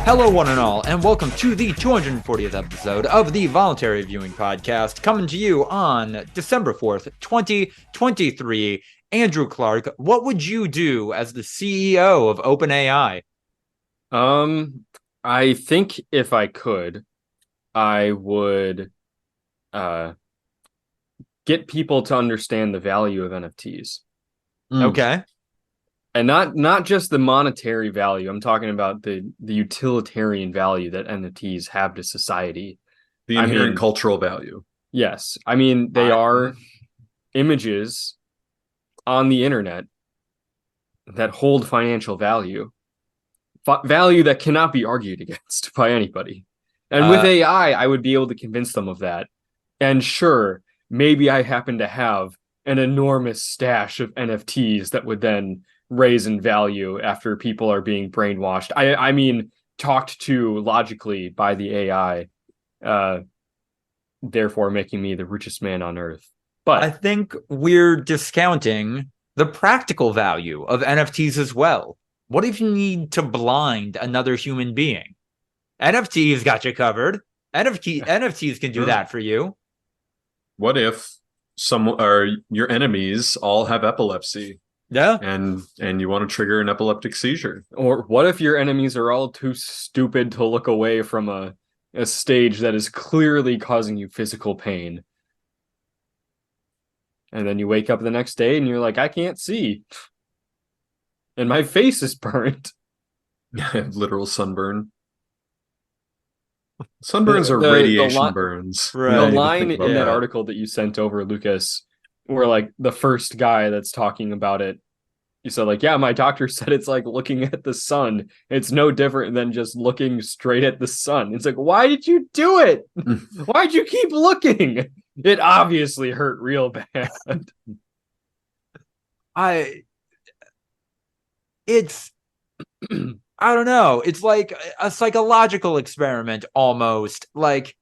Hello, one and all, and welcome to the 240th episode of the Voluntary Viewing Podcast, coming to you on December 4th, 2023. Andrew Clark, what would you do as the CEO of OpenAI? I think if I could, I would get people to understand the value of NFTs. Okay. And not just the monetary value. I'm talking about the utilitarian value that NFTs have to society. The inherent cultural value. Yes. I mean, they are images on the internet that hold financial value. Value that cannot be argued against by anybody. And with AI, I would be able to convince them of that. And sure, maybe I happen to have an enormous stash of NFTs that would then raise in value after people are being brainwashed. I mean, talked to logically by the AI, therefore making me the richest man on earth. But I think we're discounting the practical value of NFTs as well. What if you need to blind another human being? NFTs got you covered. NFTs can do that for you. What if your enemies all have epilepsy? Yeah. And you want to trigger an epileptic seizure? Or what if your enemies are all too stupid to look away from a stage that is clearly causing you physical pain? And then you wake up the next day and you're like, I can't see. And my face is burnt. I have literal sunburn. Sunburns are radiation burns. Right. The line in that article that you sent over, Lucas, where like the first guy that's talking about it, you said like, yeah, my doctor said it's like looking at the sun. It's no different than just looking straight at the sun. It's like, why did you do it? Why'd you keep looking? It obviously hurt real bad. It's I don't know. It's like a psychological experiment almost. Like,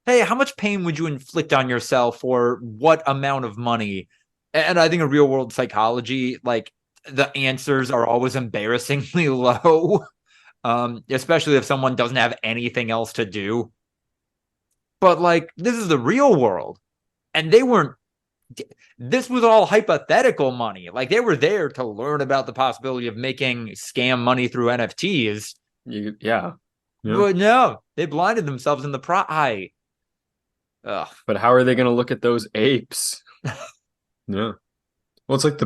hey, how much pain would you inflict on yourself for what amount of money? And I think in real world psychology, like the answers are always embarrassingly low, especially if someone doesn't have anything else to do. But like, this is the real world. And this was all hypothetical money. Like they were there to learn about the possibility of making scam money through NFTs. Yeah. But no, they blinded themselves in the But how are they going to look at those apes? Yeah. Well, it's like the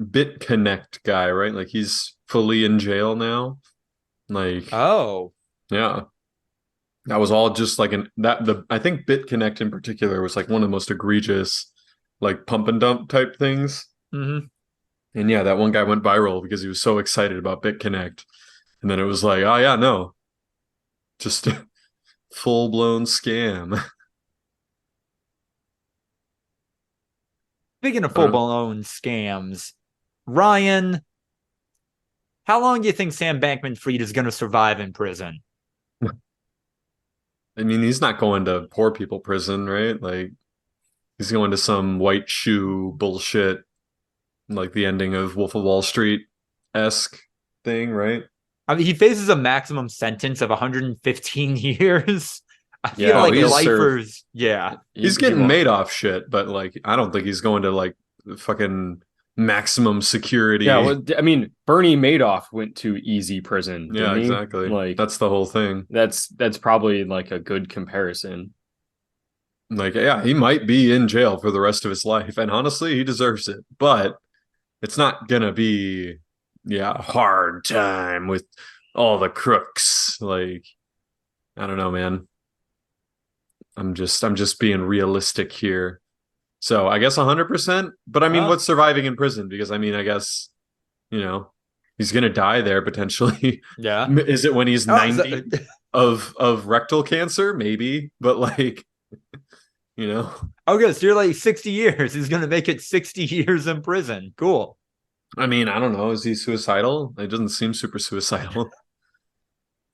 BitConnect guy, right? Like he's fully in jail now. Like, oh, yeah. That was all just like I think BitConnect in particular was like one of the most egregious, like pump and dump type things. Mm-hmm. And yeah, that one guy went viral because he was so excited about BitConnect. And then it was like, oh yeah, no. Just a full-blown scam. Speaking of full-blown scams, Ryan, how long do you think Sam Bankman-Fried is going to survive in prison? I mean, he's not going to poor people prison, right? Like, he's going to some white shoe bullshit, like the ending of Wolf of Wall Street-esque thing, right? I mean, he faces a maximum sentence of 115 years. I feel like lifers. Yeah. He's getting Madoff shit, but like, I don't think he's going to like fucking maximum security. Yeah, well, I mean, Bernie Madoff went to easy prison. Yeah, exactly. Like that's the whole thing. That's probably like a good comparison. Like, yeah, he might be in jail for the rest of his life, and honestly, he deserves it. But it's not gonna be, a hard time with all the crooks. Like, I don't know, man. I'm just being realistic here. So I guess 100%. But I mean, what's surviving in prison? Because I mean, I guess, he's gonna die there potentially. Yeah. Is it when he's 90 of rectal cancer? Maybe, but like, Okay, so you're like 60 years. He's gonna make it 60 years in prison. Cool. I mean, I don't know. Is he suicidal? It doesn't seem super suicidal.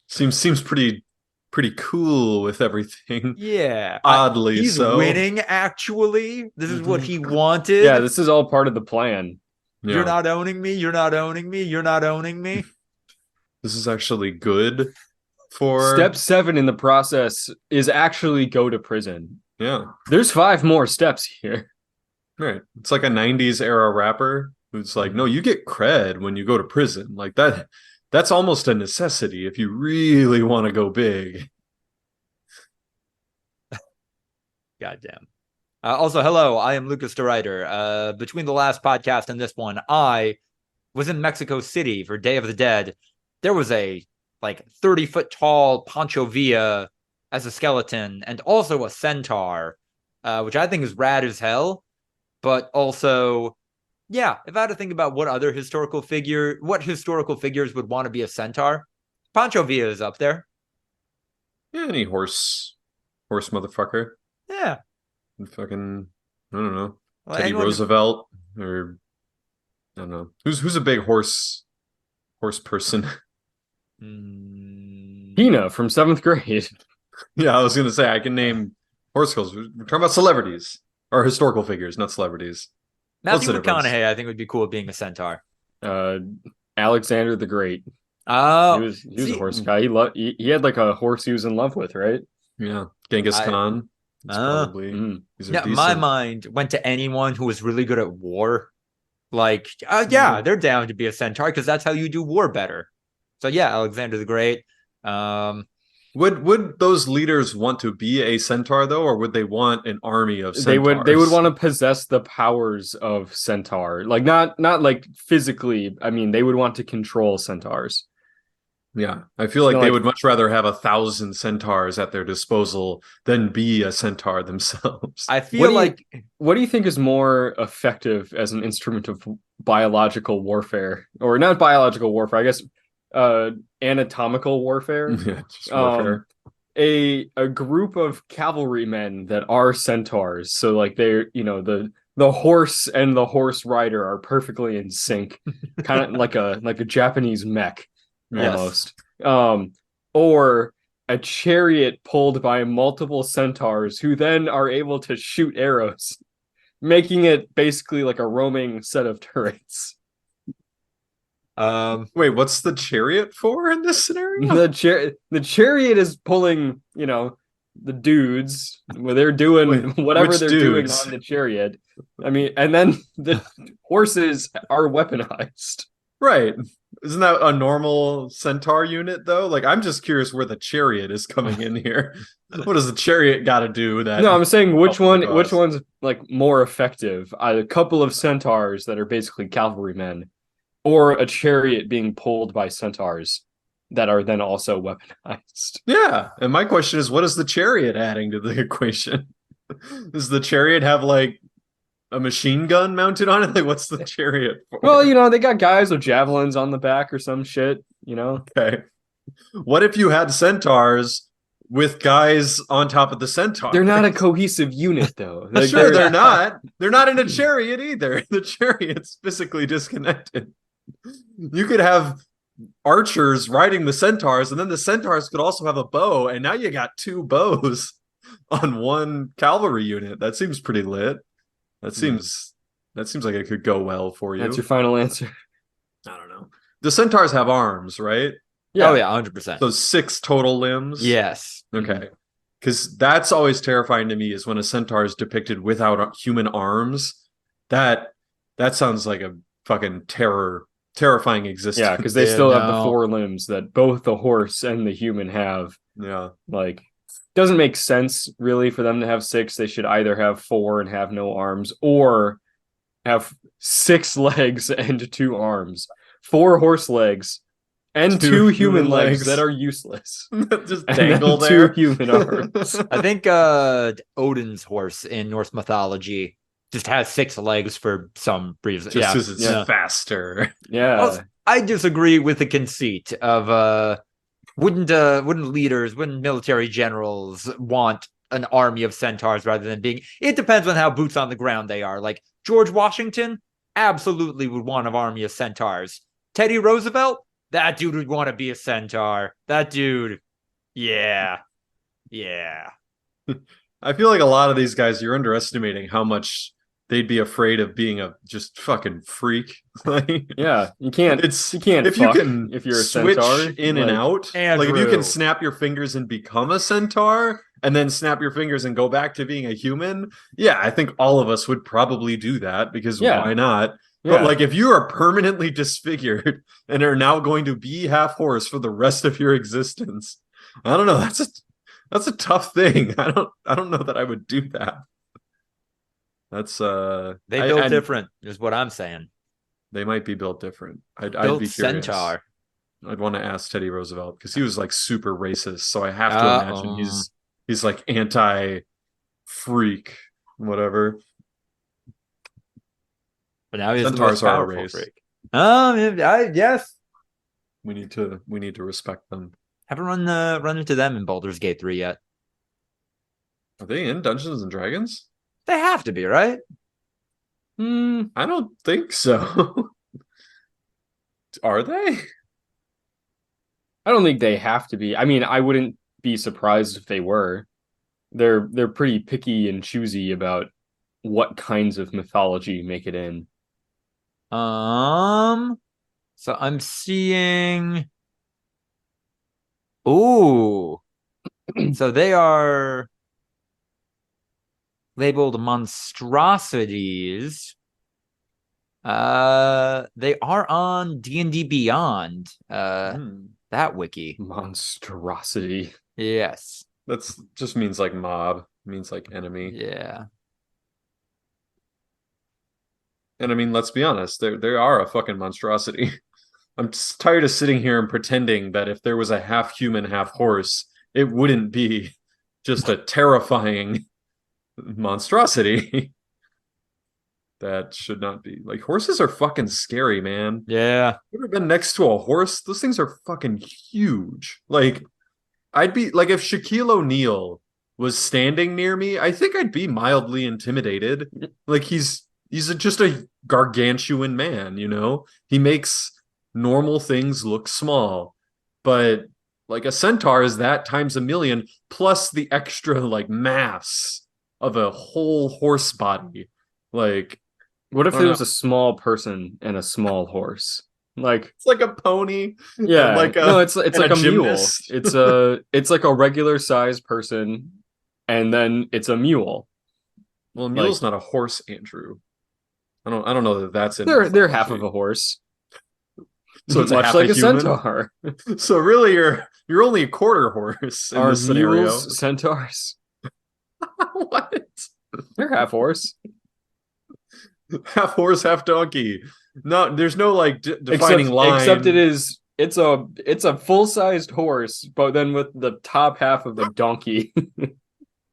seems pretty cool with everything. Yeah. Oddly he's so. winning, actually. This is what he wanted. Yeah, this is all part of the plan. You're not owning me. You're not owning me. You're not owning me. This is actually good for Step 7 in the process is actually go to prison. Yeah. There's 5 more steps here. Right. It's like a 90s era rapper who's like, no, you get cred when you go to prison. Like that's almost a necessity if you really want to go big. Goddamn. Also, hello, I am Lucas DeRuyter. Between the last podcast and this one, I was in Mexico City for Day of the Dead. There was a 30-foot tall Pancho Villa as a skeleton and also a centaur, which I think is rad as hell. But also, yeah, if I had to think about what historical figures would want to be a centaur, Pancho Villa is up there. Yeah, any horse motherfucker. Yeah. Fucking, I don't know. Well, Teddy Roosevelt or I don't know. Who's a big horse person? Hina from 7th grade. Yeah, I was gonna say I can name horse girls. We're talking about celebrities or historical figures, not celebrities. Matthew McConaughey, I think, would be cool being a centaur. Alexander the Great. Oh, he was a horse guy. He had like a horse he was in love with, right? Yeah, Genghis Khan. It's probably my mind went to anyone who was really good at war. Like, yeah, they're down to be a centaur because that's how you do war better. So yeah, Alexander the Great. Would those leaders want to be a centaur though, or would they want an army of centaurs? They would want to possess the powers of centaur, like not like physically. I mean, they would want to control centaurs. Yeah, I feel like they would much rather have 1,000 centaurs at their disposal than be a centaur themselves. I feel what do you think is more effective as an instrument of biological warfare, or not biological warfare? I guess anatomical warfare. Yeah, just warfare. A group of cavalrymen that are centaurs, so like they're the horse and the horse rider are perfectly in sync, kind of like a Japanese mech. Almost. Yes. Or a chariot pulled by multiple centaurs who then are able to shoot arrows, making it basically like a roaming set of turrets. Wait, what's the chariot for in this scenario? The chariot is pulling, the dudes where they're doing whatever they're doing on the chariot. I mean, and then the horses are weaponized. Right. Isn't that a normal centaur unit though? Like, I'm just curious where the chariot is coming in here. What does the chariot got to do? No, I'm saying which one's like more effective? A couple of centaurs that are basically cavalrymen, or a chariot being pulled by centaurs that are then also weaponized. Yeah, and my question is, what is the chariot adding to the equation? Does the chariot have like a machine gun mounted on it? Like, what's the chariot for? Well, they got guys with javelins on the back or some shit, Okay. What if you had centaurs with guys on top of the centaur? They're not a cohesive unit, though. They're not. They're not in a chariot either. The chariot's physically disconnected. You could have archers riding the centaurs, and then the centaurs could also have a bow, and now you got 2 bows on one cavalry unit. That seems pretty lit. That seems like it could go well for you. That's your final answer. I don't know. The centaurs have arms, right? Yeah. Oh yeah, 100%. So 6 total limbs. Yes. Okay. Because that's always terrifying to me is when a centaur is depicted without human arms. That sounds like a fucking terrifying existence. Yeah, because they still have the 4 limbs that both the horse and the human have. Yeah. Like, doesn't make sense really for them to have 6. They should either have 4 and have no arms, or have 6 legs and 2 arms, 4 horse legs and 2 human legs that are useless. Just dangle there. 2 human arms. I think Odin's horse in Norse mythology just has 6 legs for some reason. Just because it's faster. Yeah. Also, I disagree with the conceit of wouldn't military generals want an army of centaurs rather than being... It depends on how boots on the ground they are. Like, George Washington absolutely would want an army of centaurs. Teddy Roosevelt, that dude would want to be a centaur. That dude, yeah. I feel like a lot of these guys, you're underestimating how much they'd be afraid of being a just fucking freak. Like, Yeah, you can't if you fuck can if you're a switch centaur. in and Like, out, like if you Andrew. can snap your fingers and become a centaur and then snap your fingers and go back to being a human, yeah, I think all of us would probably do that because Yeah. why not? Yeah. But like if you are permanently disfigured and are now going to be half horse for the rest of your existence, I don't know. That's a tough thing. I don't know that I would do that. That's They built different, is what I'm saying. They might be built different. I'd be curious. Centaur. I'd want to ask Teddy Roosevelt because he was like super racist. So I have to imagine he's like anti freak, whatever. But now he's Centaurs the most are a powerful race. freak. Yes. We need to respect them. Haven't run into them in Baldur's Gate 3 yet. Are they in Dungeons and Dragons? They have to be, right? I don't think so. Are they? I don't think they have to be. I mean, I wouldn't be surprised if they were. They're pretty picky and choosy about what kinds of mythology make it in. So I'm seeing. Ooh. So they are labeled monstrosities. They are on D&D Beyond. That wiki. Monstrosity. Yes. That's just means like mob, means like enemy. Yeah. And I mean, let's be honest, they are a fucking monstrosity. I'm just tired of sitting here and pretending that if there was a half human, half horse, it wouldn't be just a terrifying monstrosity. That should not be. Like, horses are fucking scary, man. Yeah. You ever been next to a horse? Those things are fucking huge. Like, I'd be like, if Shaquille O'Neal was standing near me, I think I'd be mildly intimidated. Like, he's just a gargantuan man, you know? He makes normal things look small. But like a centaur is that times a million, plus the extra like mass of a whole horse body. Like, what if there was a small person and a small horse? Like, it's like a pony. Yeah, like no, it's like a mule. Gymnast. It's like a regular sized person, and then it's a mule. Well, a mule's not a horse, Andrew. I don't know that that's in. They're half of a horse. So it's much half like a human? centaur. So really, you're only a quarter horse in Are this scenario. mules centaurs? What? They're half horse. Half horse, half donkey. No, there's no like defining line. Except it's a full-sized horse, but then with the top half of the donkey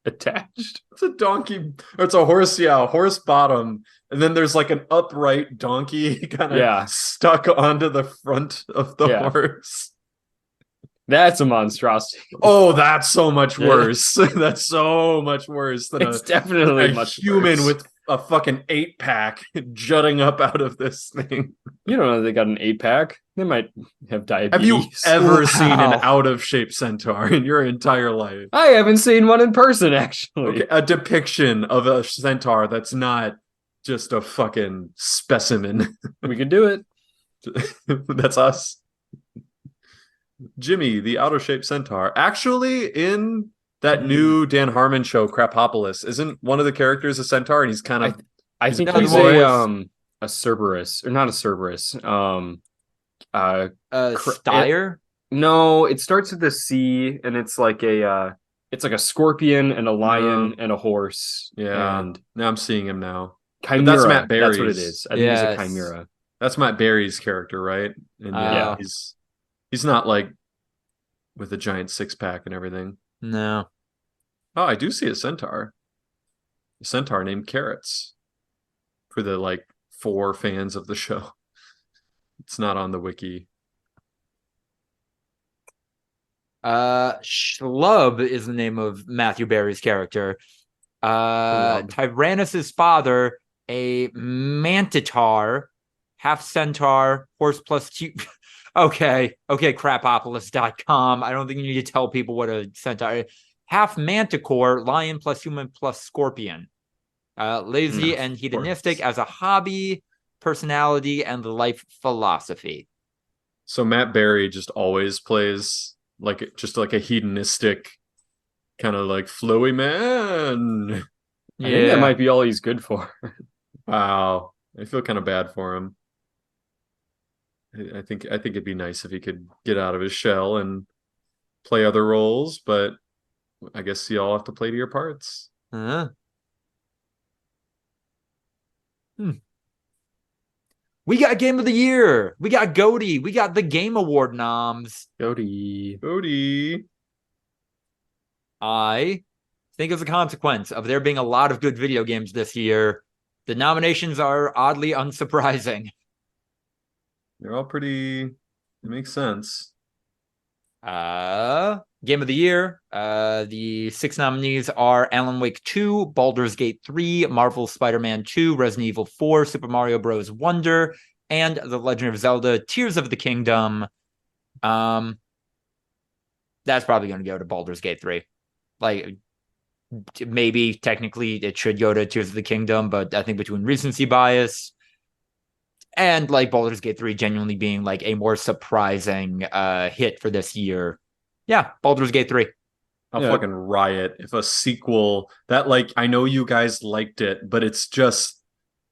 attached. It's a donkey, or it's a horse, yeah, a horse bottom, and then there's like an upright donkey kind of stuck onto the front of the horse. That's a monstrosity. Oh, that's so much worse. That's so much worse than it's definitely a human with a fucking 8-pack jutting up out of this thing. You don't know they got an 8-pack. They might have diabetes. Have you ever seen an out of shape centaur in your entire life? I haven't seen one in person, actually. Okay, a depiction of a centaur that's not just a fucking specimen. We could do it. That's us. Jimmy, the out of shape centaur. Actually, in that new Dan Harmon show, Crapopolis, isn't one of the characters a centaur? And he's kind of. I think he's a Cerberus, or not a Cerberus. Styre? No, it starts with a C, and it's like a scorpion and a lion and a horse. Yeah, and now I'm seeing him now. Chimera. That's Matt Berry's. That's what it is. I think he's a chimera. That's Matt Berry's character, right? And he's not like with a giant 6-pack and everything. No. Oh, I do see a centaur. A centaur named Carrots. For the like 4 fans of the show. It's not on the wiki. Schlub is the name of Matthew Berry's character. Tyrannus' father, a mantitar, half centaur, horse plus two. Okay, crapopolis.com. I don't think you need to tell people what a centaur is. Half manticore, lion plus human plus scorpion. Lazy and hedonistic as a hobby, personality, and life philosophy. So Matt Berry just always plays like a hedonistic kind of like flowy man. I think that might be all he's good for. Wow. I feel kind of bad for him. I think it'd be nice if he could get out of his shell and play other roles, but I guess you all have to play to your parts. We got Game of the Year. We got Goaty. We got the Game Award noms. Goaty. I think as a consequence of there being a lot of good video games this year, the nominations are oddly unsurprising. They're all pretty. It makes sense. Game of the Year. The 6 nominees are Alan Wake 2, Baldur's Gate 3, Marvel Spider-Man 2, Resident Evil 4, Super Mario Bros. Wonder, and The Legend of Zelda: Tears of the Kingdom. That's probably going to go to Baldur's Gate 3. Like, maybe technically it should go to Tears of the Kingdom, but I think between recency bias and like Baldur's Gate 3 genuinely being like a more surprising hit for this year. Yeah, Baldur's Gate 3. I'll fucking riot if a sequel that, like, I know you guys liked it, but it's just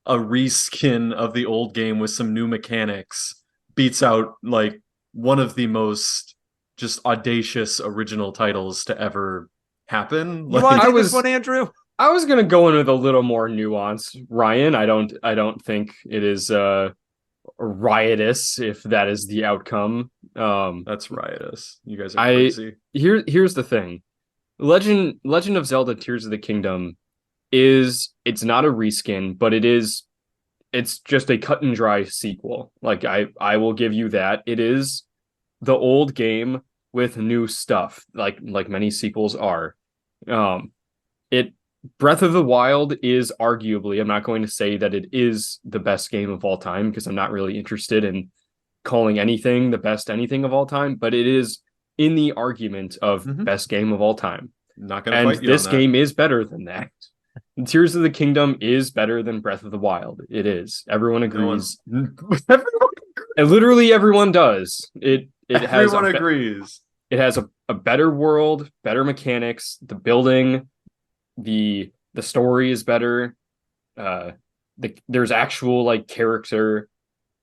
a reskin of the old game with some new mechanics beats out like one of the most just audacious original titles to ever happen. You want to take this one, Andrew? I was gonna go in with a little more nuance, Ryan. I don't think it is riotous if that is the outcome. That's riotous. You guys are crazy. Here's the thing. Legend of Zelda: Tears of the Kingdom it's not a reskin, but it's just a cut and dry sequel. Like I will give you that. It is the old game with new stuff, like many sequels are. Breath of the Wild is arguably, I'm not going to say that it is the best game of all time because I'm not really interested in calling anything the best anything of all time, but it is in the argument of best game of all time. Not going to fight you on that. This game is better than that. Tears of the Kingdom is better than Breath of the Wild. It is. Everyone agrees. And literally everyone does. Everyone agrees. It has a better world, better mechanics, the building, the story is better. There's actual like character.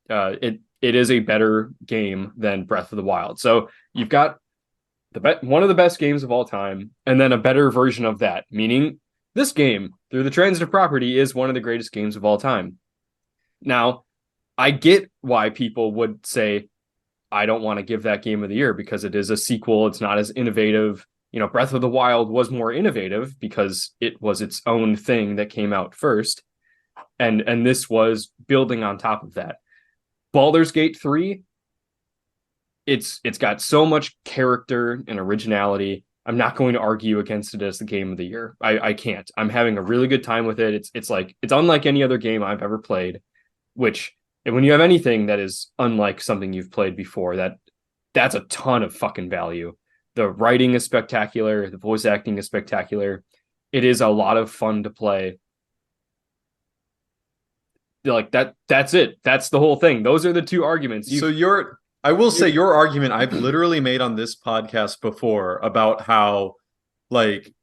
It is a better game than Breath of the Wild. So you've got one of the best games of all time, and then a better version of that, meaning this game, through the transitive property, is one of the greatest games of all time. Now, I get why people would say, I don't want to give that Game of the Year because it is a sequel. It's not as innovative. You know, Breath of the Wild was more innovative because it was its own thing that came out first. And this was building on top of that. Baldur's Gate 3, it's got so much character and originality. I'm not going to argue against it as the Game of the Year. I can't. I'm having a really good time with it. It's unlike any other game I've ever played, which when you have anything that is unlike something you've played before, that's a ton of fucking value. The writing is spectacular. The voice acting is spectacular. It is a lot of fun to play. Like that's it. That's the whole thing. Those are the two arguments. I will say your argument I've literally made on this podcast before about how, like,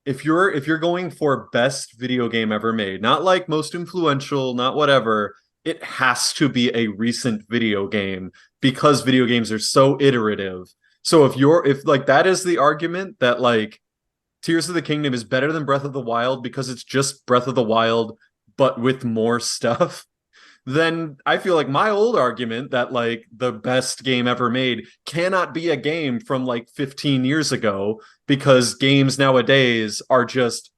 if you're going for best video game ever made, not like most influential, not whatever, it has to be a recent video game because video games are so iterative. So if like that is the argument that like Tears of the Kingdom is better than Breath of the Wild because it's just Breath of the Wild but with more stuff, then I feel like my old argument that like the best game ever made cannot be a game from like 15 years ago because games nowadays are just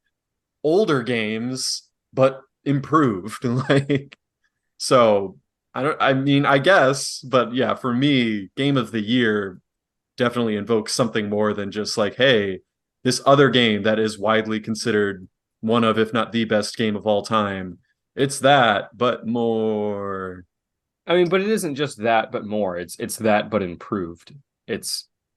older games but improved. Like, so I guess, but yeah, for me, Game of the Year definitely invokes something more than just like, hey, this other game that is widely considered one of, if not the best game of all time. It's that, but more. I mean, but it isn't just that, but more. It's that, but improved. It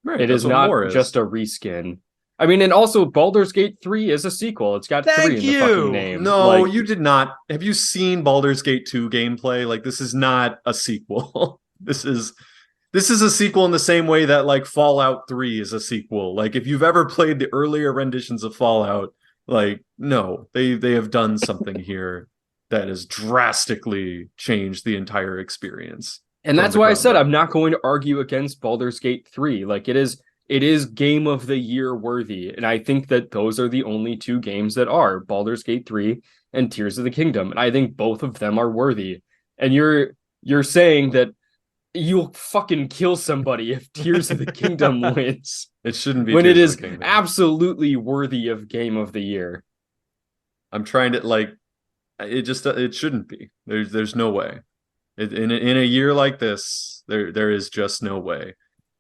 is not just a reskin. I mean, and also Baldur's Gate 3 is a sequel. It's got 3 Thank in the fucking you. name. No, Like, you did not. Have you seen Baldur's Gate 2 gameplay? Like, this is not a sequel. This is a sequel in the same way that like Fallout 3 is a sequel. Like, if you've ever played the earlier renditions of Fallout, like, no, they have done something here that has drastically changed the entire experience. and from that's the why I ground said up. I'm not going to argue against Baldur's Gate 3. Like, it is game of the year worthy, and I think that those are the only 2 games that are Baldur's Gate 3 and Tears of the Kingdom, and I think both of them are worthy. And you're saying that you'll fucking kill somebody if Tears of the Kingdom wins It shouldn't be when it Tears of is the Kingdom. absolutely worthy of game of the year. I'm trying to like it shouldn't be. There's no way. In a year like this, there is just no way.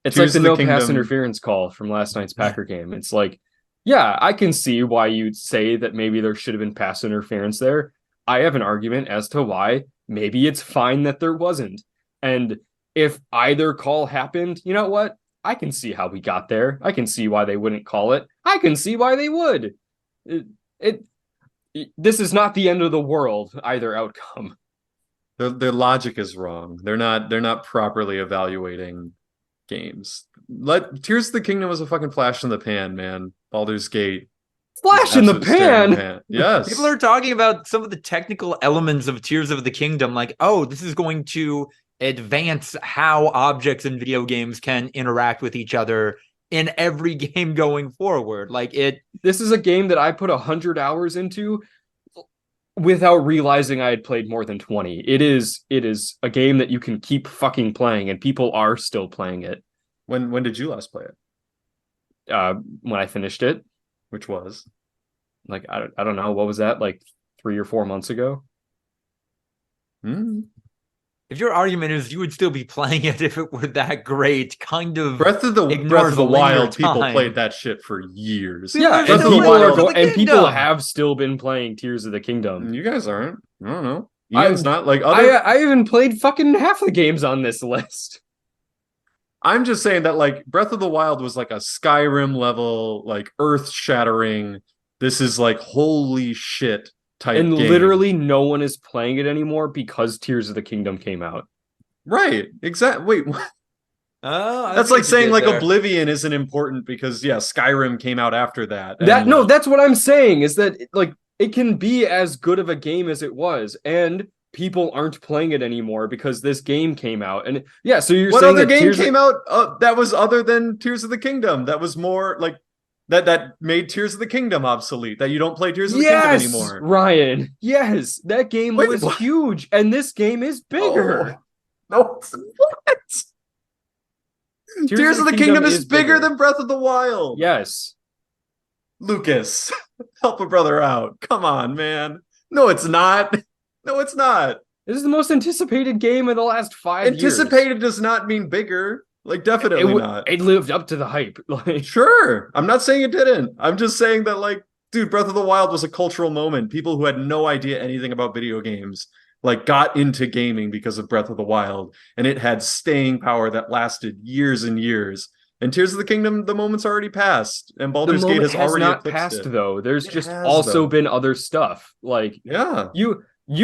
It's Tears like the of the no pass Kingdom- interference call from last night's Packer game. It's like, yeah, I can see why you'd say that maybe there should have been pass interference there. I have an argument as to why maybe it's fine that there wasn't. And if either call happened, you know what? I can see how we got there. I can see why they wouldn't call it. I can see why they would. This is not the end of the world, either outcome. Their logic is wrong. They're not properly evaluating games. Tears of the Kingdom was a fucking flash in the pan, man. Baldur's Gate. Flash in the Absolute staring pan. Yes. People are talking about some of the technical elements of Tears of the Kingdom, like, oh, this is going to advance how objects in video games can interact with each other in every game going forward. Like it. This is a game that I put 100 hours into without realizing I had played more than 20. It is a game that you can keep fucking playing, and people are still playing it. When did you last play it? When I finished it, Which was? like I don't know, what was that, like 3 or 4 months ago? If your argument is you would still be playing it if it were that great, kind of Breath of the ignores the linear Wild, people time. played that shit for years. Yeah, And Breath of the people Wild- people have still been playing Tears of the Kingdom. You guys aren't. I don't know. I'm- Ian's not like other. I even played fucking half the games on this list. I'm just saying that like Breath of the Wild was like a Skyrim level, like earth shattering. This is like holy shit type And game. literally no one is playing it anymore because Tears of the Kingdom came out. Right. Exactly. Wait, what? Oh, I That's see like what you saying did like there. Oblivion isn't important because yeah, Skyrim came out after that. That no, that's what I'm saying, is that like it can be as good of a game as it was, and people aren't playing it anymore because this game came out. And yeah, so you're what saying other that game Tears came out that was other than Tears of the Kingdom? That was more like that made Tears of the Kingdom obsolete. That you don't play Tears of the Kingdom anymore. Ryan. Yes, that game Wait, was what? huge, and this game is bigger. Oh, no, what? Tears of the Kingdom is bigger than Breath of the Wild. Yes. Lucas, help a brother out. Come on, man. No, it's not. No, it's not. This is the most anticipated game in the last 5 years. Anticipated does not mean bigger. Like, definitely not. It lived up to the hype. Like, Sure. I'm not saying it didn't. I'm just saying that, like, dude, Breath of the Wild was a cultural moment. People who had no idea anything about video games, like, got into gaming because of Breath of the Wild. And it had staying power that lasted years and years. And Tears of the Kingdom, the moment's already passed. And Baldur's Gate has already not eclipsed passed it. though. There's It just has, also though. been other stuff. Like, Yeah. you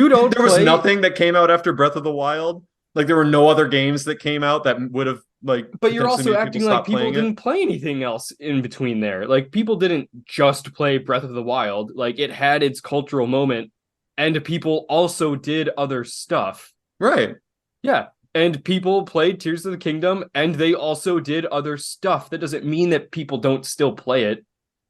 don't There was play... nothing that came out after Breath of the Wild. Like, there were no other games that came out that would have, like, But you're potentially also made acting stop like people playing it. didn't play anything else in between there. Like, people didn't just play Breath of the Wild. Like, it had its cultural moment, and people also did other stuff. Right. Yeah. And people played Tears of the Kingdom, and they also did other stuff. That doesn't mean that people don't still play it.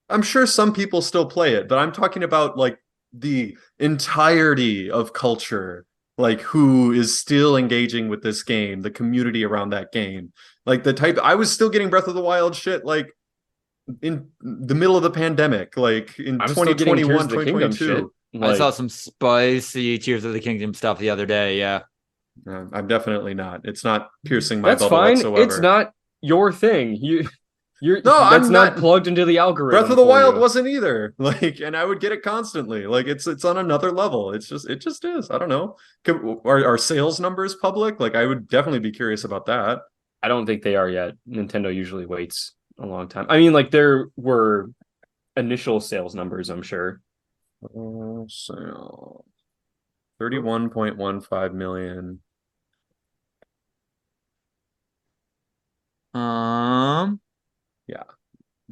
I'm sure some people still play it, but I'm talking about, like, the entirety of culture, like, who is still engaging with this game, the community around that game. Like, I was still getting Breath of the Wild shit, like, in the middle of the pandemic, like, in I'm still getting 2021, Tears of the Kingdom 2022. shit. I Like, saw some spicy Tears of the Kingdom stuff the other day. Yeah. I'm definitely not. It's not piercing my that's bubble fine. whatsoever. It's not your thing. You're No, that's I'm not not- plugged into the algorithm. Breath of the for Wild you. wasn't either. Like, and I would get it constantly. Like, it's on another level. It just is. I don't know. Are sales numbers public? Like, I would definitely be curious about that. I don't think they are yet. Nintendo usually waits a long time. I mean, like there were initial sales numbers, I'm sure. So 31.15 million. Yeah.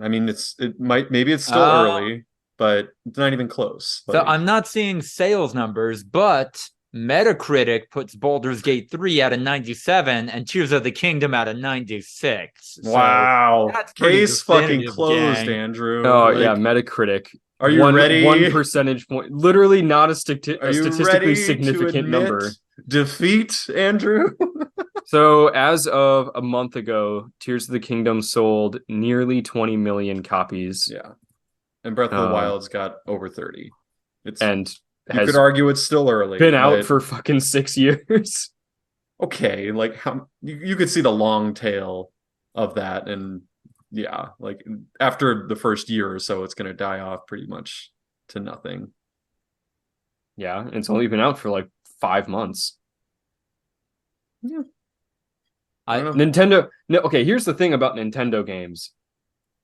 I mean, maybe it's still early, but it's not even close. So I'm not seeing sales numbers, but Metacritic puts Baldur's Gate 3 at a 97 and Tears of the Kingdom at a 96. Wow. So that's case fucking closed, gang. Andrew. Oh, yeah, Metacritic. Are you ready? 1 percentage point. Literally not a statistically significant number. Defeat, Andrew? So as of a month ago, Tears of the Kingdom sold nearly 20 million copies. Yeah. And Breath of the Wild's got over 30. You could argue it's still early. Been out for fucking 6 years. Okay, like how you could see the long tail of that, and yeah, like after the first year or so, it's gonna die off pretty much to nothing. Yeah, it's only been out for like 5 months. Yeah. Nintendo. No, okay, here's the thing about Nintendo games.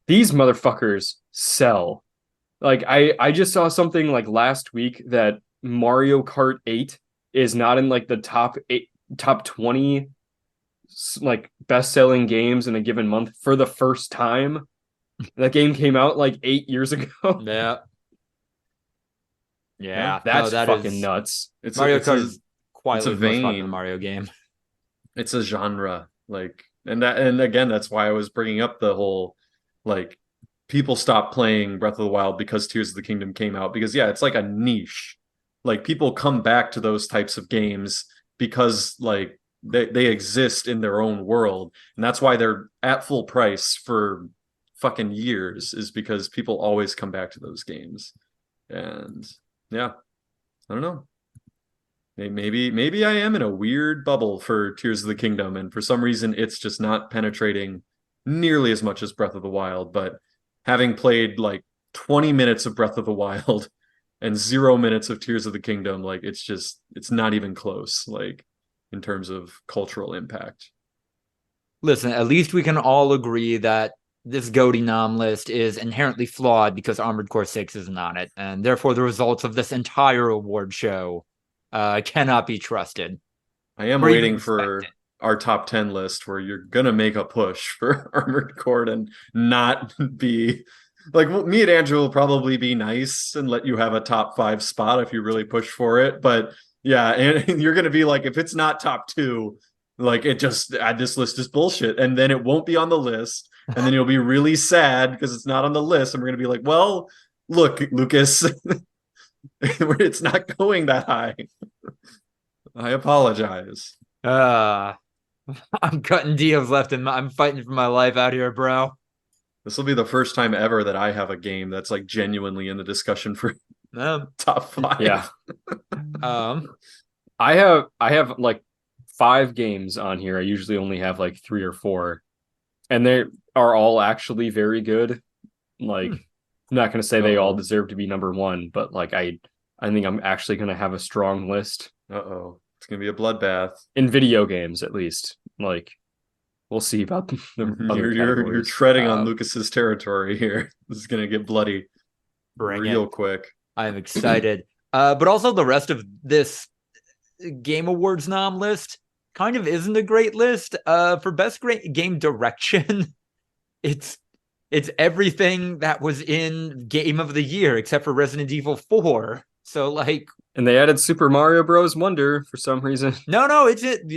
These motherfuckers sell. Like I just saw something like last week that Mario Kart 8 is not in like the top 20 like best-selling games in a given month for the first time. That game came out like 8 years ago. Yeah. That's fucking nuts. Mario Kart is quietly the most popular Mario game. It's a genre, like, and again, that's why I was bringing up the whole, like, people stopped playing Breath of the Wild because Tears of the Kingdom came out, because yeah, it's like a niche. Like, people come back to those types of games because like they exist in their own world, and that's why they're at full price for fucking years, is because people always come back to those games. And yeah, I don't know. Maybe I am in a weird bubble for Tears of the Kingdom, and for some reason it's just not penetrating nearly as much as Breath of the Wild. But having played like 20 minutes of Breath of the Wild and 0 minutes of Tears of the Kingdom, like it's not even close, like in terms of cultural impact. Listen, at least we can all agree that this GOTY nom list is inherently flawed because Armored Core 6 isn't on it, and therefore the results of this entire award show cannot be trusted. I am waiting for our top 10 list where you're gonna make a push for Armored Core and not be like, me and Andrew will probably be nice and let you have a top 5 spot if you really push for it. But yeah, and you're gonna be like, if it's not top 2, like this list is bullshit, and then it won't be on the list, and then you'll be really sad because it's not on the list, and we're gonna be like, well, look, Lucas, it's not going that high. I apologize. I'm cutting deals left, and I'm fighting for my life out here, bro. This will be the first time ever that I have a game that's like genuinely in the discussion for top 5. Yeah. I have like 5 games on here. I usually only have like 3 or 4, and they are all actually very good. Like, I'm not going to say they all deserve to be number 1, but like I think I'm actually going to have a strong list. It's going to be a bloodbath. In video games, at least. Like, we'll see about the other You're treading on Lucas's territory here. This is going to get bloody real quick. I'm excited. But also the rest of this Game Awards nom list kind of isn't a great list. For best game direction, it's everything that was in Game of the Year except for Resident Evil 4. So like, and they added Super Mario Bros. Wonder for some reason. No,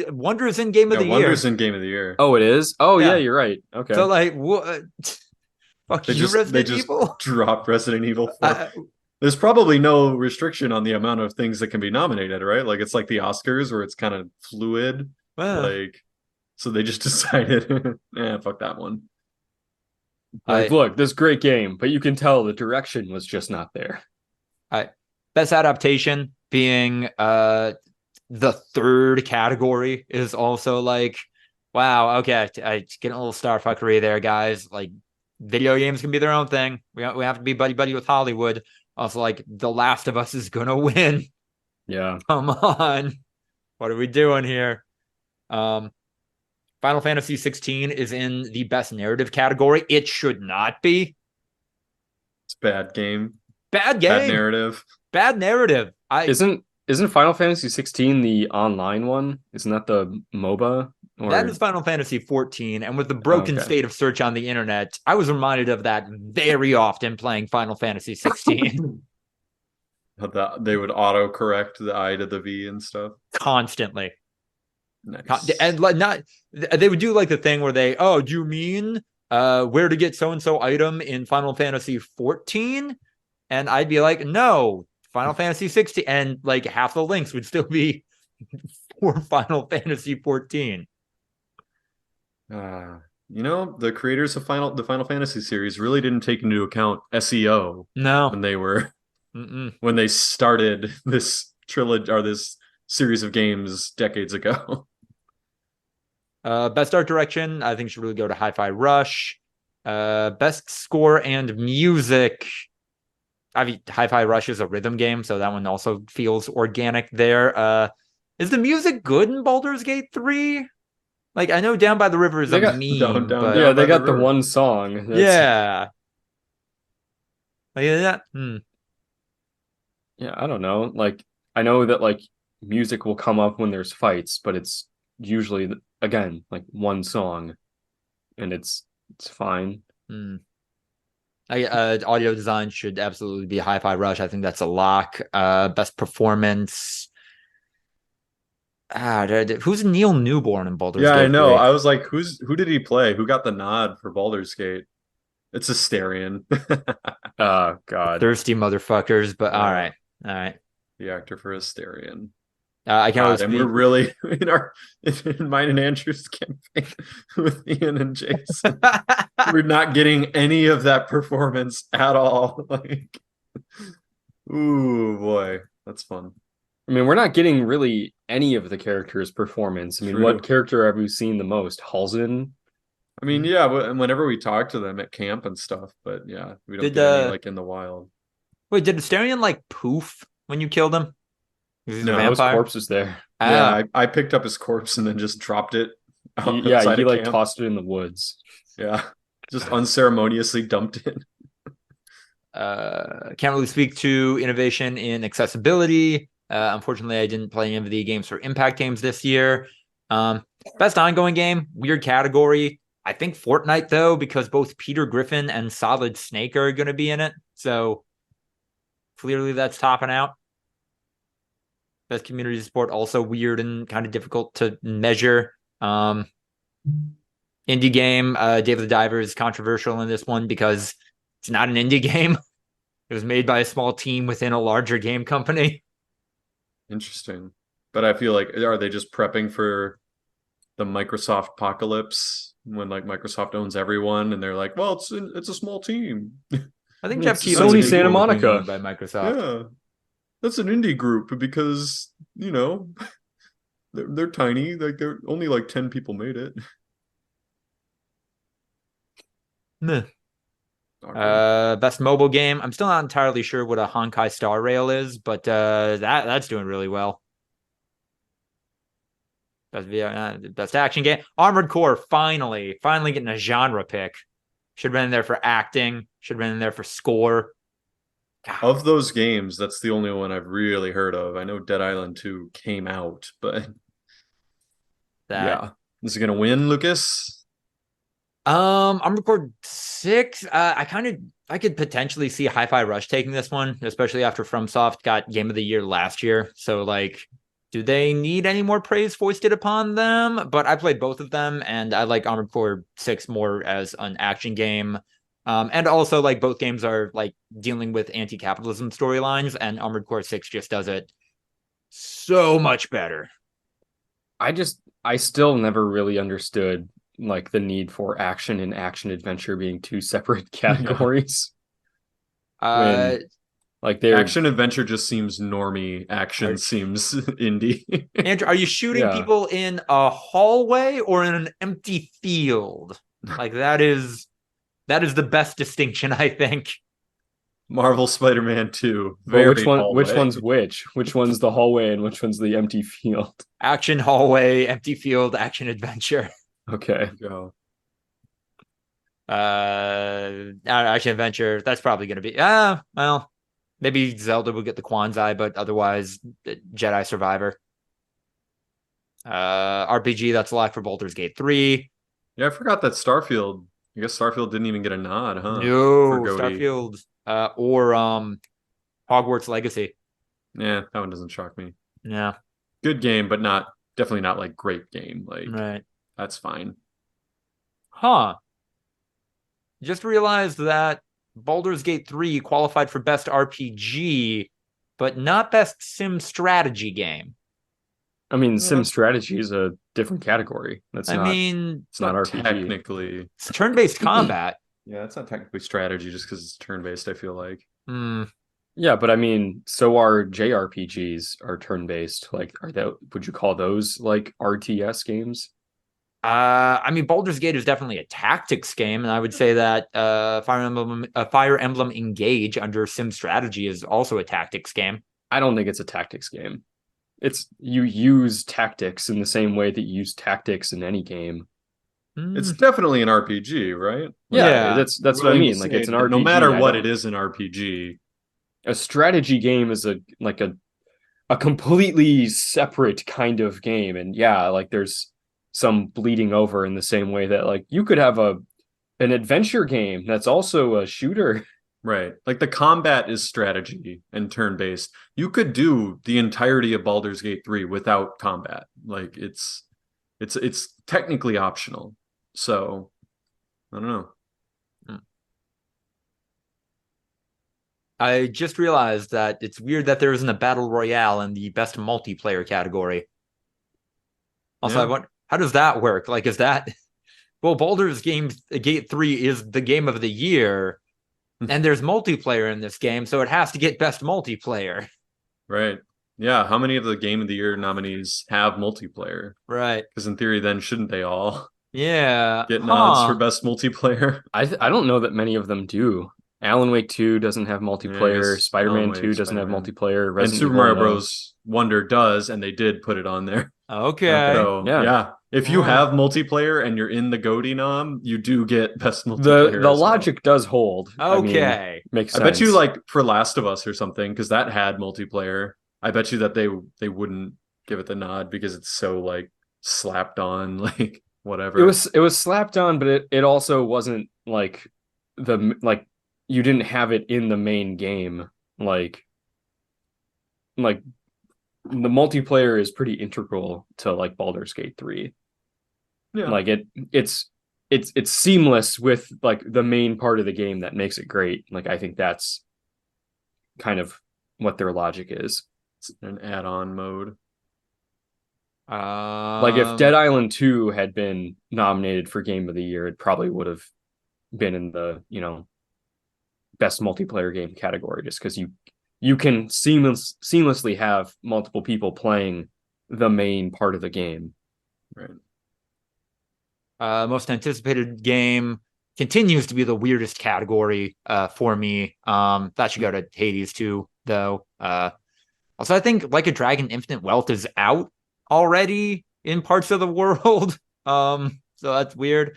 Wonder is in Game of the Year. Wonder's in Game of the Year. Oh, it is? Oh, yeah, you're right. Okay. So like, what? Fuck they you, just, Resident they Evil? just dropped Resident Evil 4. There's probably no restriction on the amount of things that can be nominated, right? Like, it's like the Oscars where it's kind of fluid. Like, so they just decided, fuck that one. Like, look, this great game, but you can tell the direction was just not there. Best adaptation being the 3rd category is also like, wow, okay, I get a little star fuckery there, guys. Like, video games can be their own thing. We have to be buddy with Hollywood. Also, like, The Last of Us is gonna win. Yeah, come on, what are we doing here? Final Fantasy 16 is in the best narrative category. It should not be. It's a bad game. Bad game. Bad narrative. Bad narrative. Isn't Final Fantasy 16 the online one? Isn't that the MOBA? Or... That is Final Fantasy 14, and with the broken state of search on the internet, I was reminded of that very often playing Final Fantasy 16. They would auto correct the I to the V and stuff Constantly. Nice. And not they would do like the thing where they, oh, do you mean where to get so and so item in Final Fantasy 14? And I'd be like, no, Final Fantasy 16, and like half the links would still be for Final Fantasy 14. The creators of the Final Fantasy series really didn't take into account SEO. No, when they started this trilogy or this series of games decades ago. Best art direction, I think should really go to Hi-Fi Rush. Best score and music. I mean, Hi-Fi Rush is a rhythm game, so that one also feels organic there. Is the music good in Baldur's Gate 3? Like, I know Down by the River is a meme, but... Yeah, they got the one song. Yeah. Like, yeah. Yeah, I don't know. Like, I know that, like, music will come up when there's fights, but it's usually, again, like one song, and it's fine. Audio design should absolutely be Hi-Fi Rush. I think that's a lock. Best performance... who's Neil Newborn in Baldur's Gate? Yeah, I know. 3? I was like, who did he play? Who got the nod for Baldur's Gate? It's Asterion. Oh God, thirsty motherfuckers. But all right. The actor for Asterion. I can't. And we're really in mine and Andrew's campaign with Ian and Jason. We're not getting any of that performance at all. Like, ooh boy, that's fun. I mean, we're not getting really any of the characters' performance. I mean, what character have we seen the most? Halsin? I mean, yeah, whenever we talk to them at camp and stuff, but yeah, we don't get any like in the wild. Wait, did Asterion like poof when you killed him? No, his corpse was there. Yeah, I picked up his corpse and then just dropped it. He like camp. Tossed it in the woods. Yeah, just unceremoniously dumped it. Can't really speak to innovation in accessibility. Unfortunately, I didn't play any of the games for Impact games this year. Best ongoing game, weird category. I think Fortnite, though, because both Peter Griffin and Solid Snake are going to be in it. So clearly that's topping out. Best community support, also weird and kind of difficult to measure. Indie game, Dave the Diver is controversial in this one because it's not an indie game. It was made by a small team within a larger game company. Interesting. But I feel like, are they just prepping for the Microsoft apocalypse when like Microsoft owns everyone and they're like, well, it's a small team. I think Jeff Keighley Sony Santa Monica by Microsoft. Yeah, that's an indie group because they're tiny. Like they're only like 10 people made it. Meh. Best mobile game. I'm still not entirely sure what a Honkai Star Rail is, but that's doing really well. Best action game. Armored Core finally getting a genre pick. Should have been in there for acting. Should have been in there for score. God. Of those games, that's the only one I've really heard of. I know Dead Island 2 came out, but yeah, is it gonna win, Lucas? Armored Core 6. I could potentially see Hi-Fi Rush taking this one, especially after FromSoft got Game of the Year last year. So, like, do they need any more praise foisted upon them? But I played both of them, and I like Armored Core 6 more as an action game. And also, like, both games are, like, dealing with anti-capitalism storylines, and Armored Core 6 just does it so much better. I still never really understood like the need for action and action adventure being two separate categories. Like their action adventure just seems normie. Action seems indie. Andrew, are you shooting people in a hallway or in an empty field? Like that is the best distinction, I think. Marvel Spider-Man 2. Which one's which? Which one's the hallway and which one's the empty field? Action hallway, empty field, action adventure. Okay. Go. Action adventure. That's probably going to be. Well, maybe Zelda will get the Kwanzaa, but otherwise, Jedi Survivor. RPG that's locked for Baldur's Gate 3. Yeah, I forgot that Starfield. I guess Starfield didn't even get a nod, huh? For No, Goaty. Starfield. Or Hogwarts Legacy. Yeah, that one doesn't shock me. Yeah. Good game, but definitely not like great game. Like Right. that's fine. Huh. Just realized that Baldur's Gate 3 qualified for Best RPG, but not Best Sim Strategy Game. I mean, sim strategy is a different category. It's not RPG. Technically. It's turn-based combat. Yeah, it's not technically strategy just because it's turn-based, I feel like. Yeah, but I mean, so are JRPGs are turn-based. Like, would you call those like RTS games? I mean, Baldur's Gate is definitely a tactics game, and I would say that Fire Emblem Engage under Sim Strategy is also a tactics game. I don't think it's a tactics game. You use tactics in the same way that you use tactics in any game. It's definitely an RPG, right? Yeah, that's what I mean. Like, it's an RPG. No matter what it is, an RPG. A strategy game is a completely separate kind of game, and yeah, like there's some bleeding over in the same way that like you could have an adventure game that's also a shooter. Right. Like the combat is strategy and turn-based. You could do the entirety of Baldur's Gate 3 without combat. Like it's technically optional. So I don't know. I just realized that it's weird that there isn't a battle royale in the best multiplayer category. Also, I wonder, how does that work? Like, is that Baldur's Gate 3 is the game of the year, and there's multiplayer in this game, so it has to get best multiplayer. Right. Yeah. How many of the Game of the Year nominees have multiplayer? Right. Because in theory, then shouldn't they all? Yeah. Get nods for best multiplayer? I don't know that many of them do. Alan Wake 2 doesn't have multiplayer. Yeah, Spider-Man 2 doesn't have multiplayer. And Super Mario Bros. Wonder does, and they did put it on there. Okay. So, yeah. If you have multiplayer and you're in the GOTY nom, you do get best multiplayer. The logic does hold. Okay. I mean, makes sense. I bet you like for Last of Us or something, because that had multiplayer. I bet you that they wouldn't give it the nod because it's so like slapped on, like whatever. It was slapped on, but it also wasn't like you didn't have it in the main game. Like the multiplayer is pretty integral to like Baldur's Gate 3. Yeah. Like it's seamless with like the main part of the game that makes it great. Like I think that's kind of what their logic is. It's an add-on mode. Like if Dead Island 2 had been nominated for Game of the Year, it probably would have been in the, best multiplayer game category, just because you can seamlessly have multiple people playing the main part of the game. Right. Most anticipated game continues to be the weirdest category for me. That should go to Hades too, though. Also, I think Like a Dragon Infinite Wealth is out already in parts of the world. So that's weird.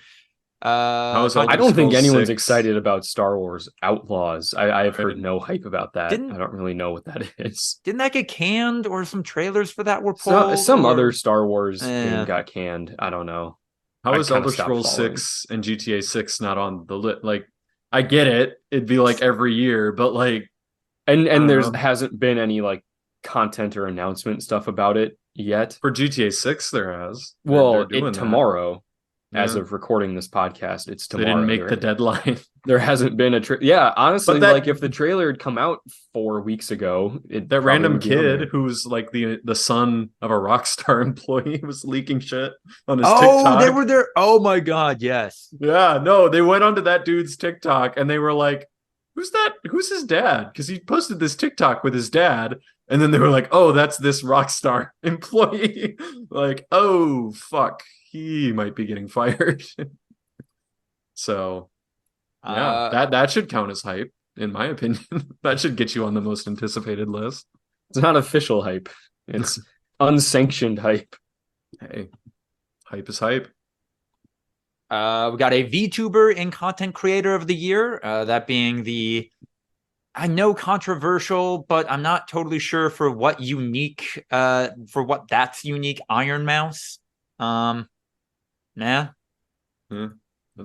I don't think anyone's excited about Star Wars Outlaws. I've heard no hype about that. I don't really know what that is. Didn't that get canned, or some trailers for that were pulled? Some other Star Wars game got canned. I don't know. How is Elder Scrolls 6 and GTA 6 not on the list? Like, I get it. It'd be like every year, but like, and hasn't been any like content or announcement stuff about it yet. For GTA 6, there has. Well, tomorrow. As of recording this podcast, it's tomorrow. They didn't make the deadline. There hasn't been a yeah, honestly, like if the trailer had come out 4 weeks ago, that random kid who's like the son of a Rockstar employee was leaking shit on his TikTok. They were there. Oh my god, yes. Yeah, no, they went onto that dude's TikTok and they were like, "Who's that? Who's his dad?" Because he posted this TikTok with his dad, and then they were like, "Oh, that's this Rockstar employee." Like, oh fuck. He might be getting fired. So, yeah, that should count as hype, in my opinion. That should get you on the most anticipated list. It's not official hype. It's unsanctioned hype. Hey, hype is hype. We got a VTuber and content creator of the year. That being the, I know, controversial, but I'm not totally sure for what that's unique. Iron Mouse. Nah. That's weird.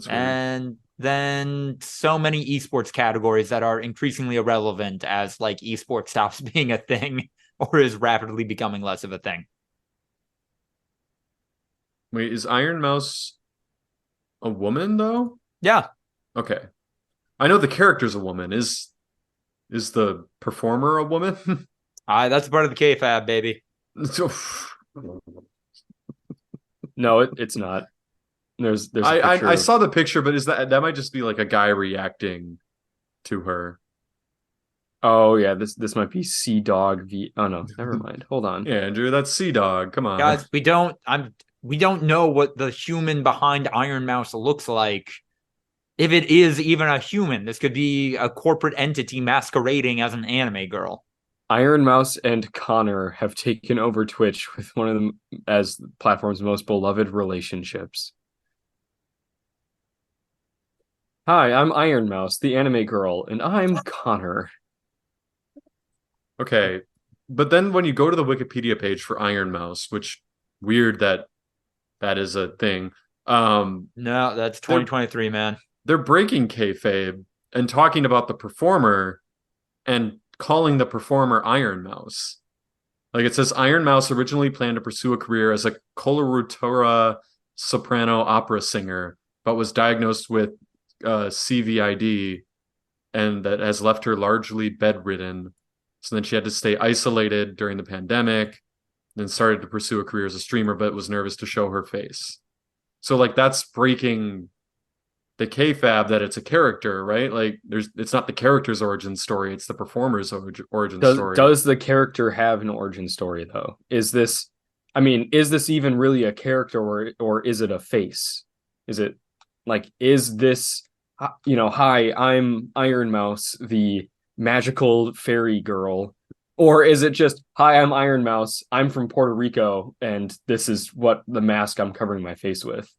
And then so many esports categories that are increasingly irrelevant as like esports stops being a thing or is rapidly becoming less of a thing. Wait, is Iron Mouse a woman though? Yeah. Okay. I know the character's a woman. Is the performer a woman? That's part of the K-Fab, baby. No, it's not. There's a picture I saw the picture, but is that might just be like a guy reacting to her. Oh yeah, this might be Sea Dog V. Oh no, never mind. Hold on. Yeah, Andrew, that's Sea Dog. Come on. Guys, we don't know what the human behind Iron Mouse looks like. If it is even a human, this could be a corporate entity masquerading as an anime girl. Iron Mouse and Connor have taken over Twitch with one of them as the platform's most beloved relationships. Hi, I'm Iron Mouse, the anime girl, and I'm Connor. Okay. But then when you go to the Wikipedia page for Iron Mouse, which weird that is a thing. No, that's 2023, man. They're breaking kayfabe and talking about the performer and calling the performer Iron Mouse. Like it says, Iron Mouse originally planned to pursue a career as a coloratura soprano opera singer, but was diagnosed with CVID, and that has left her largely bedridden. So then she had to stay isolated during the pandemic, then started to pursue a career as a streamer, but was nervous to show her face. So like that's breaking the kayfabe that it's a character, right? Like it's not the character's origin story, it's the performer's origin story. Does the character have an origin story though? Is this even really a character or is it a face? Is it like, is this, hi, I'm Iron Mouse, the magical fairy girl, or is it just, hi, I'm Iron Mouse, I'm from Puerto Rico, and this is what the mask I'm covering my face with?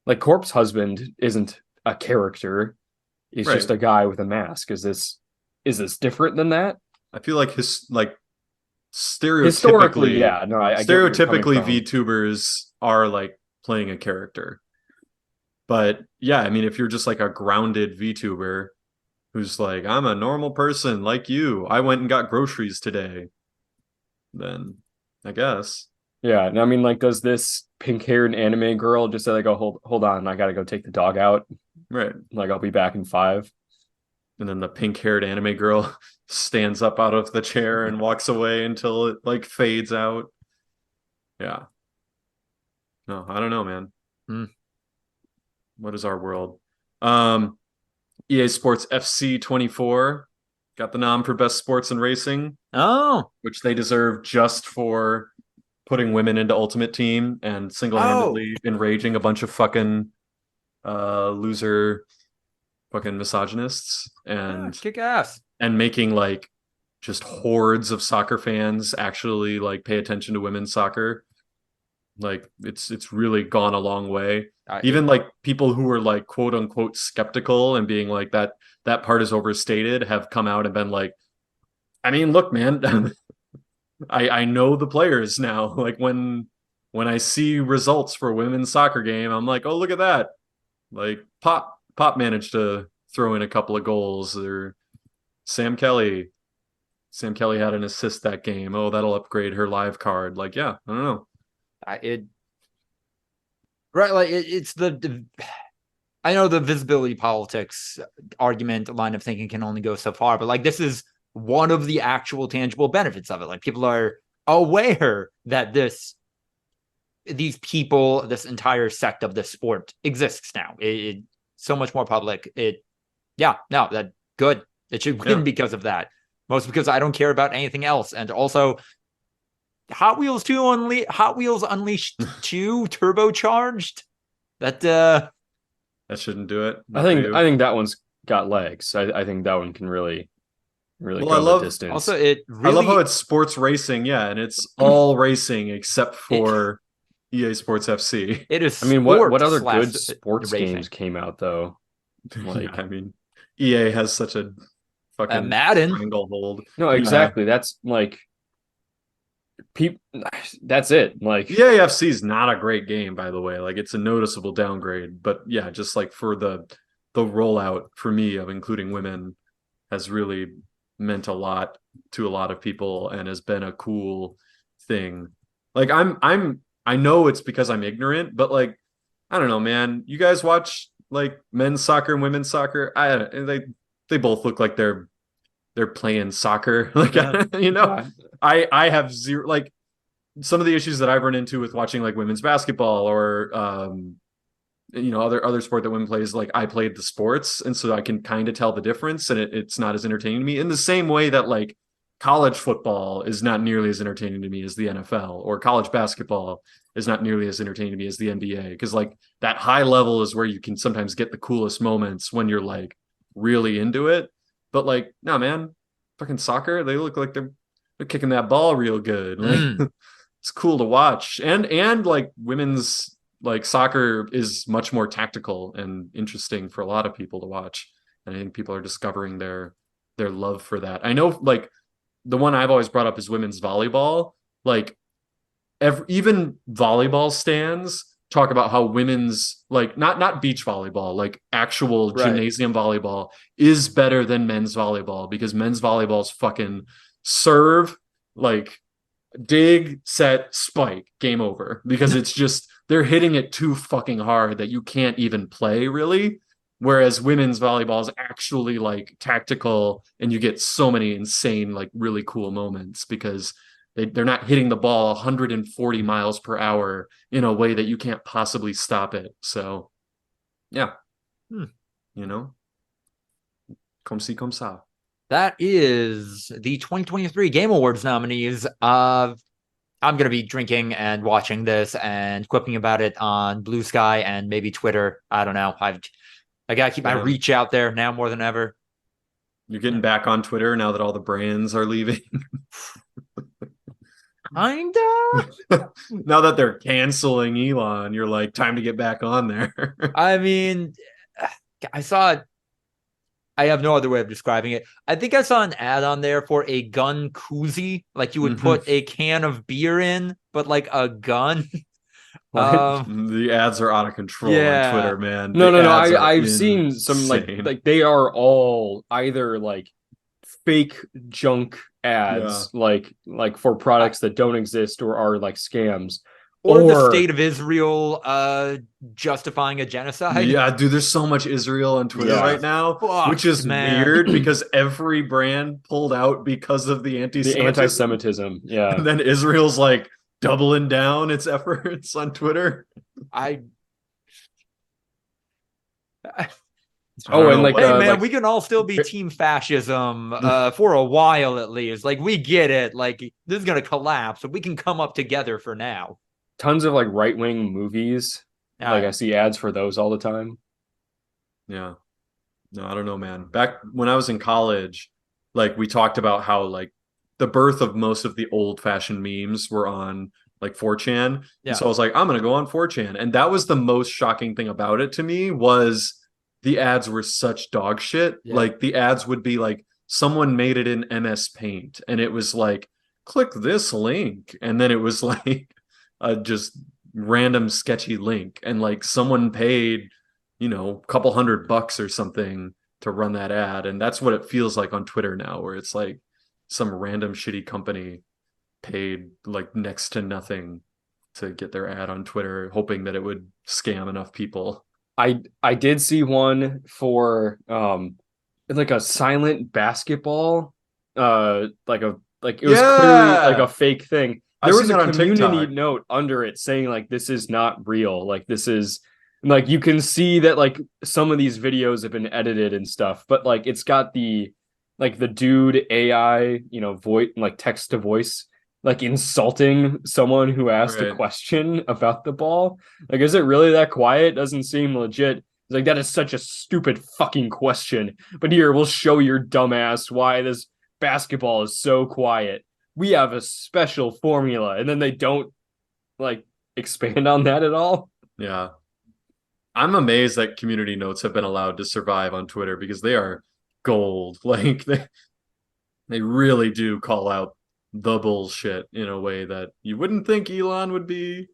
Like Corpse Husband isn't a character; he's just a guy with a mask. Is this different than that? I feel like stereotypically, historically, yeah, no, I stereotypically VTubers are like playing a character. But yeah, I mean, if you're just like a grounded VTuber who's like, I'm a normal person like you, I went and got groceries today, then I guess. Yeah, I mean, like, does this pink-haired anime girl just say like, "Oh, hold on, I gotta go take the dog out"? Right. Like, I'll be back in 5. And then the pink-haired anime girl stands up out of the chair and walks away until it like fades out. Yeah. No, I don't know, man. What is our world? EA Sports FC 24 got the nom for best sports and racing. Oh, which they deserve just for putting women into Ultimate Team and single-handedly enraging a bunch of fucking loser fucking misogynists and kick ass, and making like just hordes of soccer fans actually like pay attention to women's soccer. Like it's really gone a long way. Even like people who were like quote unquote skeptical and being like that part is overstated have come out and been like, I mean, look, man, I know the players now. Like when I see results for a women's soccer game, I'm like, oh, look at that. Like Pop managed to throw in a couple of goals, or Sam Kelly had an assist that game. Oh, that'll upgrade her live card. Like, yeah, I don't know. It's the I know the visibility politics argument line of thinking can only go so far, but like this is one of the actual tangible benefits of it. Like people are aware that these people, this entire sect of this sport exists now. It so much more public. That good. It should win because of that. Mostly because I don't care about anything else. And also Hot Wheels Unleashed 2 turbocharged. That shouldn't do it. I think that one's got legs. I think that one can really go the distance. Also, I love how it's sports racing, and it's all racing except for EA Sports FC. It is. I mean, what sport other slash good sports racing. games came out though? Yeah, I mean, EA has such a fucking Madden. stranglehold. No, exactly. That's like people. That's it. Like EAFC is not a great game, by the way. Like it's a noticeable downgrade, but yeah, just like for the rollout for me of including women has really meant a lot to a lot of people and has been a cool thing. Like I know it's because I'm ignorant, but like I don't know, man. You guys watch like men's soccer and women's soccer? They both look like they're playing soccer. Like you know, I have zero like some of the issues that I've run into with watching like women's basketball or you know other sport that women play is like I played the sports and so I can kind of tell the difference and it's not as entertaining to me in the same way that like college football is not nearly as entertaining to me as the NFL or college basketball is not nearly as entertaining to me as the NBA because like that high level is where you can sometimes get the coolest moments when you're like really into it but like no man fucking soccer they look like they're kicking that ball real good like it's cool to watch and like women's like soccer is much more tactical and interesting for a lot of people to watch and I think people are discovering their love for that. I know like the one I've always brought up is women's volleyball. Like even volleyball stands talk about how women's like not beach volleyball, like actual gymnasium volleyball is better than men's volleyball because men's volleyball is fucking serve, like dig, set, spike, game over because it's just they're hitting it too fucking hard that you can't even play really. Whereas women's volleyball is actually like tactical and you get so many insane, like really cool moments because they're not hitting the ball 140 miles per hour in a way that you can't possibly stop it. So, yeah, you know, comme ci, comme ça. That is the 2023 Game Awards nominees. I'm going to be drinking and watching this and quipping about it on Blue Sky and maybe Twitter. I don't know. I got to keep my reach out there now more than ever. You're getting back on Twitter now that all the brands are leaving. Kinda. Now that they're canceling Elon, you're like, time to get back on there. I mean, I saw it. I have no other way of describing it. I think I saw an ad on there for a gun koozie, like you would put a can of beer in, but like a gun. The ads are out of control on Twitter, man. No. I've seen some like they are all either like fake junk ads, like for products that don't exist or are like scams. Or the state of Israel justifying a genocide. Yeah, dude, there's so much Israel on Twitter right now, which is weird because every brand pulled out because of the anti-Semitism. Yeah. And then Israel's like doubling down its efforts on Twitter. And like, hey man, we can all still be team fascism for a while at least. Like, we get it. Like, this is gonna collapse, but we can come up together for now. Tons of like right-wing movies. Like I see ads for those all the time. Yeah. No, I don't know, man. Back when I was in college, like we talked about how like the birth of most of the old-fashioned memes were on like 4chan. Yeah. And so I was like, I'm gonna go on 4chan. And that was the most shocking thing about it to me was the ads were such dog shit. Yeah. Like the ads would be like someone made it in MS Paint and it was like, click this link. And then it was like a just random sketchy link and like someone paid, you know, a couple $100 or something to run that ad. And that's what it feels like on Twitter now, where it's like some random shitty company paid like next to nothing to get their ad on Twitter, hoping that it would scam enough people. I did see one for like a silent basketball, it was clearly like a fake thing. There was a community note under it saying like this is not real. Like this is like you can see that like some of these videos have been edited and stuff, but like it's got the dude AI, you know, voice like text to voice, like insulting someone who asked a question about the ball. Like, is it really that quiet? Doesn't seem legit. It's like, that is such a stupid fucking question. But here, we'll show your dumbass why this basketball is so quiet. We have a special formula. And then they don't like expand on that at all. Yeah. I'm amazed that community notes have been allowed to survive on Twitter because they are gold. Like they really do call out the bullshit in a way that you wouldn't think Elon would be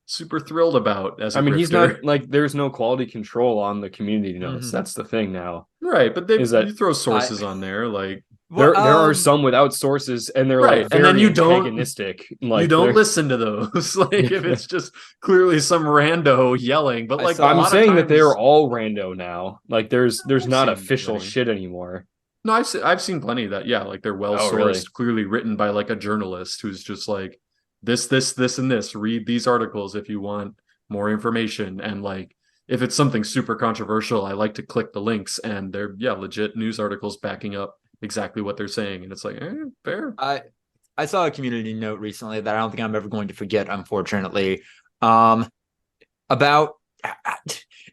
super thrilled about as a I mean, he's grifter. not like there's no quality control on the community notes. Mhm. That's the thing now. Right, but Is that you throw sources on there, like Well, there are some without sources and they're right, like and then very you don't antagonistic. you Like don't listen to those. Like if it's just clearly some rando yelling, but I like a saw- I'm lot of saying that times they're all rando now. Like there's I've not seen official plenty. shit anymore. No, I've seen plenty of that. Yeah, like they're well Oh, really? sourced, clearly written by like a journalist who's just like this, and this. Read these articles if you want more information. And like if it's something super controversial, I like to click the links and they're legit news articles backing up exactly what they're saying. And it's like, fair. I saw a community note recently that I don't think I'm ever going to forget, unfortunately. Um, about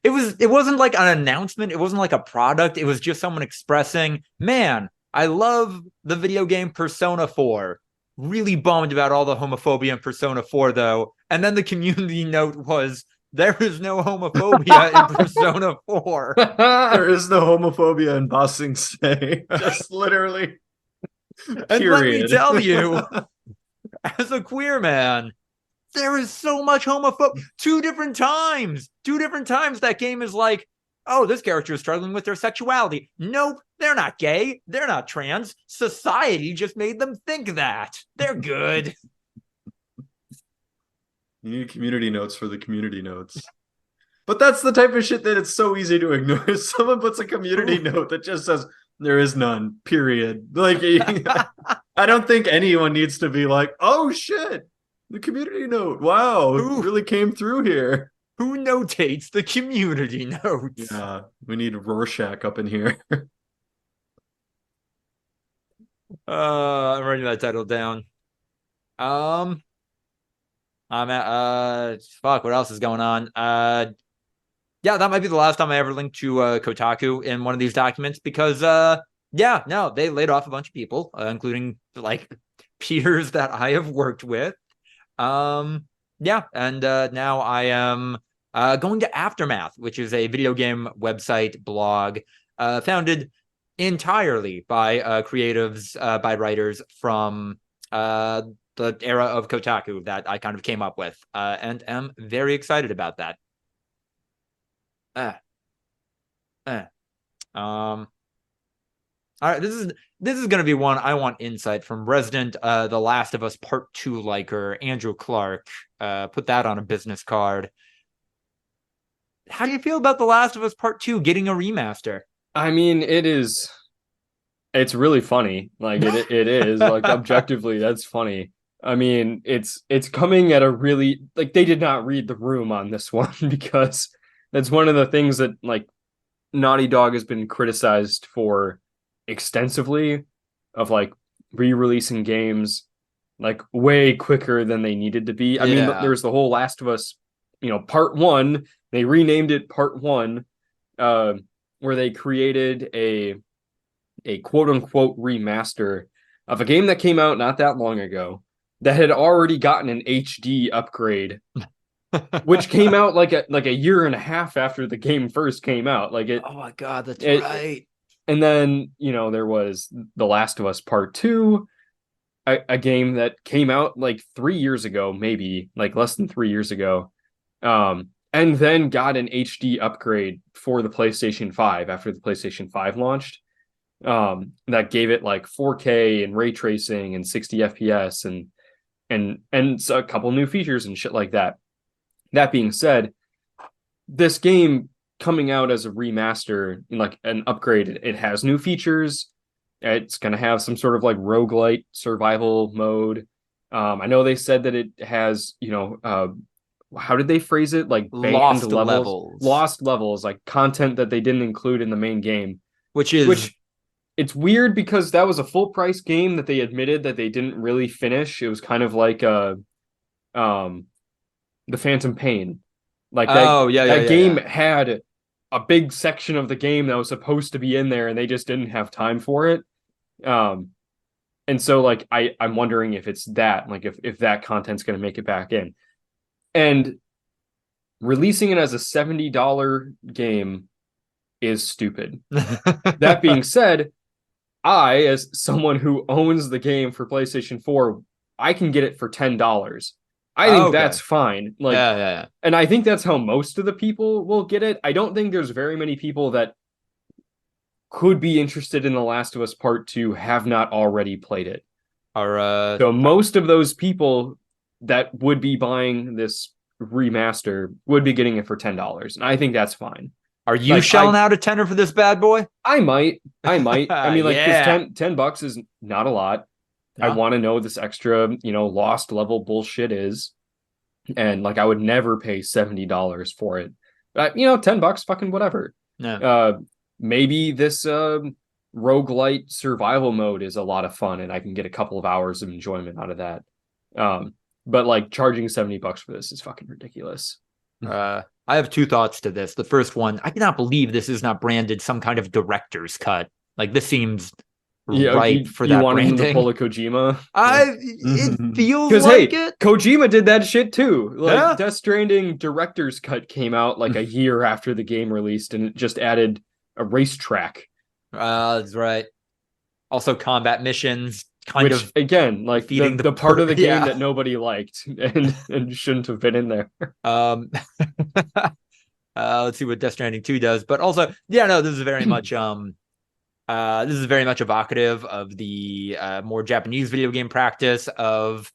it wasn't like an announcement, it wasn't like a product, it was just someone expressing, man, I love the video game Persona 4. Really bummed about all the homophobia in Persona 4 though. And then the community note was, there is no homophobia in Persona 4. There is no homophobia in Bossing Say. Just literally. And let me Period. tell you, as a queer man, there is so much homophobia. Two different times that game is like, oh, this character is struggling with their sexuality. Nope, they're not gay. They're not trans. Society just made them think that. They're good. You need community notes for the community notes. But that's the type of shit that it's so easy to ignore. If someone puts a community note that just says, there is none, period. Like, I don't think anyone needs to be like, oh shit, the community note. Wow, it really came through here. Who notates the community notes? Yeah, we need Rorschach up in here. I'm writing that title down. I'm at fuck, what else is going on? Yeah, that might be the last time I ever linked to Kotaku in one of these documents because yeah, no, they laid off a bunch of people, including like peers that I have worked with. Yeah, and now I am going to Aftermath, which is a video game website blog founded entirely by creatives, by writers from the era of Kotaku that I kind of came up with, and am very excited about that. All right, this is going to be one I want insight from resident The Last of Us Part 2 liker Andrew Clark. Put that on a business card. How do you feel about The Last of Us Part 2 getting a remaster? I mean, it's really funny. Like it is like objectively that's funny. I mean, it's coming at a really like they did not read the room on this one because that's one of the things that like Naughty Dog has been criticized for extensively of like re-releasing games like way quicker than they needed to be. I mean, there's the whole Last of Us, Part 1. They renamed it Part 1, where they created a quote unquote remaster of a game that came out not that long ago that had already gotten an HD upgrade, which came out like a year and a half after the game first came out. Like it. Oh my god, that's right. And then there was The Last of Us Part 2, a game that came out like 3 years ago, maybe like less than 3 years ago, and then got an HD upgrade for the PlayStation 5 after the PlayStation 5 launched. That gave it like 4K and ray tracing and 60 FPS and a couple new features and shit like that. That being said, this game coming out as a remaster, like an upgrade, it has new features. It's going to have some sort of like roguelite survival mode. I know they said that it has, how did they phrase it? Like banned levels. Lost levels, like content that they didn't include in the main game. Which it's weird because that was a full price game that they admitted that they didn't really finish. It was kind of like The Phantom Pain. Like that game had a big section of the game that was supposed to be in there and they just didn't have time for it. And so like I'm wondering if it's that, like if that content's going to make it back in. And releasing it as a $70 game is stupid. That being said, I, as someone who owns the game for PlayStation 4, I can get it for $10. I think that's fine. Like, yeah. And I think that's how most of the people will get it. I don't think there's very many people that could be interested in The Last of Us Part 2 have not already played it. So most of those people that would be buying this remaster would be getting it for $10. And I think that's fine. Are you shelling out a tenner for this bad boy? I might. I mean, like, Yeah. because $10 is not a lot. No. I want to know this extra, lost level bullshit is. And like, I would never pay $70 for it. But, $10, fucking whatever. No. Maybe this roguelite survival mode is a lot of fun and I can get a couple of hours of enjoyment out of that. But like, charging $70 for this is fucking ridiculous. I have two thoughts to this. The first one, I cannot believe this is not branded some kind of director's cut. Like, this seems right for that branding. You wanted to pull a Kojima? It feels like it. Kojima did that shit too. Like, Death Stranding director's cut came out like a year after the game released, and it just added a racetrack. That's right. Also, combat missions. Which, again, like the part of the game that nobody liked and shouldn't have been in there. Let's see what Death Stranding 2 does. But also, this is very much evocative of the more Japanese video game practice of,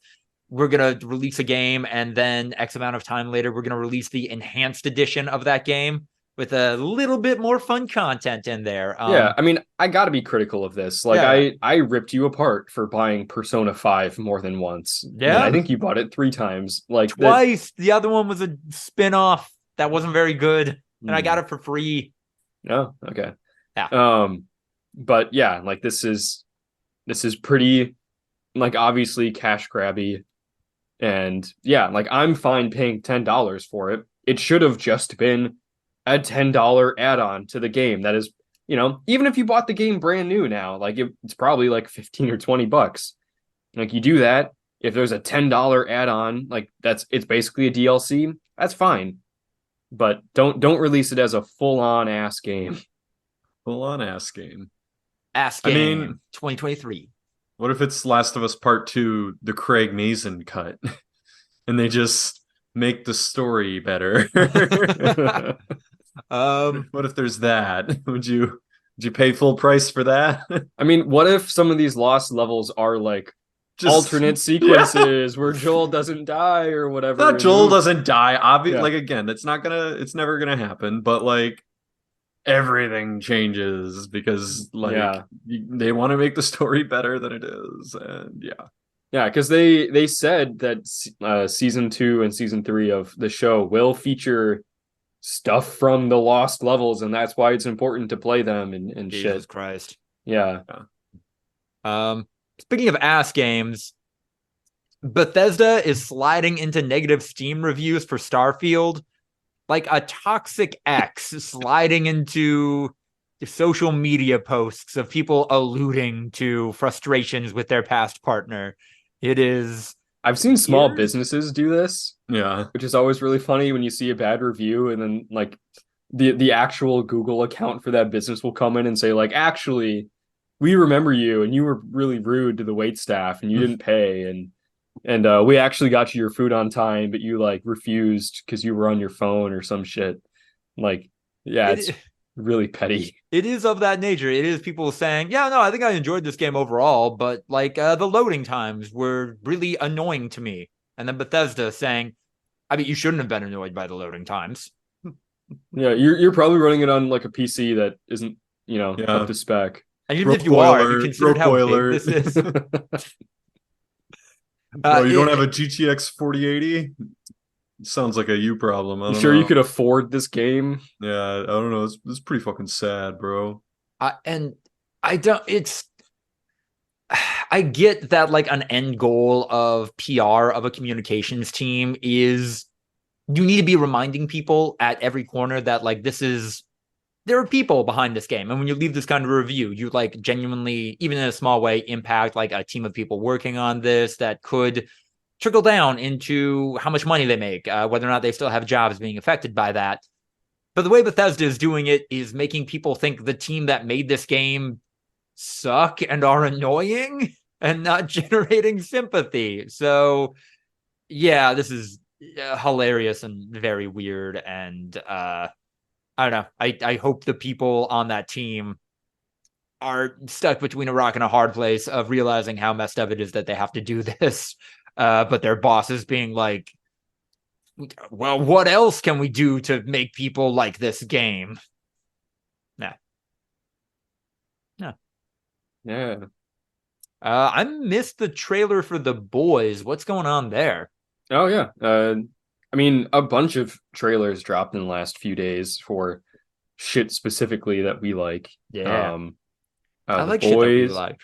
we're going to release a game and then X amount of time later, we're going to release the enhanced edition of that game with a little bit more fun content in there. I mean, I got to be critical of this. Like, I ripped you apart for buying Persona 5 more than once. Yeah. And I think you bought it 3 times. Like, twice. The other one was a spin-off that wasn't very good. And I got it for free. Oh, okay. Yeah. But yeah, like, this is pretty, like, obviously cash grabby. And yeah, like, I'm fine paying $10 for it. It should have just been a $10 add-on to the game. That is, even if you bought the game brand new now, like, it's probably like $15 or $20. Like, you do that, if there's a $10 add-on, like, it's basically a DLC, that's fine. But don't release it as a full-on ass game. Full-on ass game. Ass game. I mean, 2023. What if it's Last of Us Part 2, the Craig Mazin cut, and they just make the story better? What if there's that? Would you pay full price for that? I mean, what if some of these lost levels are like just alternate sequences where Joel doesn't die or whatever? Not Joel doesn't die, obviously. Like, again, it's never gonna happen. But like, everything changes because they want to make the story better than it is, and because they said that season 2 and season 3 of the show will feature stuff from the lost levels, and that's why it's important to play them and Jesus shit. Jesus Christ. Yeah. Speaking of ass games, Bethesda is sliding into negative Steam reviews for Starfield, like a toxic ex sliding into social media posts of people alluding to frustrations with their past partner. It is. I've seen small businesses do this. Yeah. Which is always really funny when you see a bad review and then like the actual Google account for that business will come in and say, like, actually, we remember you and you were really rude to the waitstaff and you didn't pay and we actually got you your food on time, but you like refused because you were on your phone or some shit. Like, it's really petty. It is of that nature. It is people saying, I think I enjoyed this game overall, but like the loading times were really annoying to me. And then Bethesda saying, I mean, you shouldn't have been annoyed by the loading times. Yeah, you're probably running it on like a PC that isn't, up to spec. And even if you are, you consider how big this is. You don't have a GTX 4080? Sounds like a you problem. You sure you could afford this game? Yeah, I don't know. It's pretty fucking sad, bro. And I don't. I get that like an end goal of PR of a communications team is you need to be reminding people at every corner that like there are people behind this game. And when you leave this kind of review, you like genuinely, even in a small way, impact like a team of people working on this that could trickle down into how much money they make, whether or not they still have jobs being affected by that. But the way Bethesda is doing it is making people think the team that made this game suck and are annoying and not generating sympathy. So, yeah, this is hilarious and very weird. And I don't know. I hope the people on that team are stuck between a rock and a hard place of realizing how messed up it is that they have to do this. But their bosses being like, well, what else can we do to make people like this game? Nah. No. Yeah. I missed the trailer for The Boys. What's going on there? Oh yeah. I mean, a bunch of trailers dropped in the last few days for shit specifically that we like. Yeah. I The like shit that we Boys. like.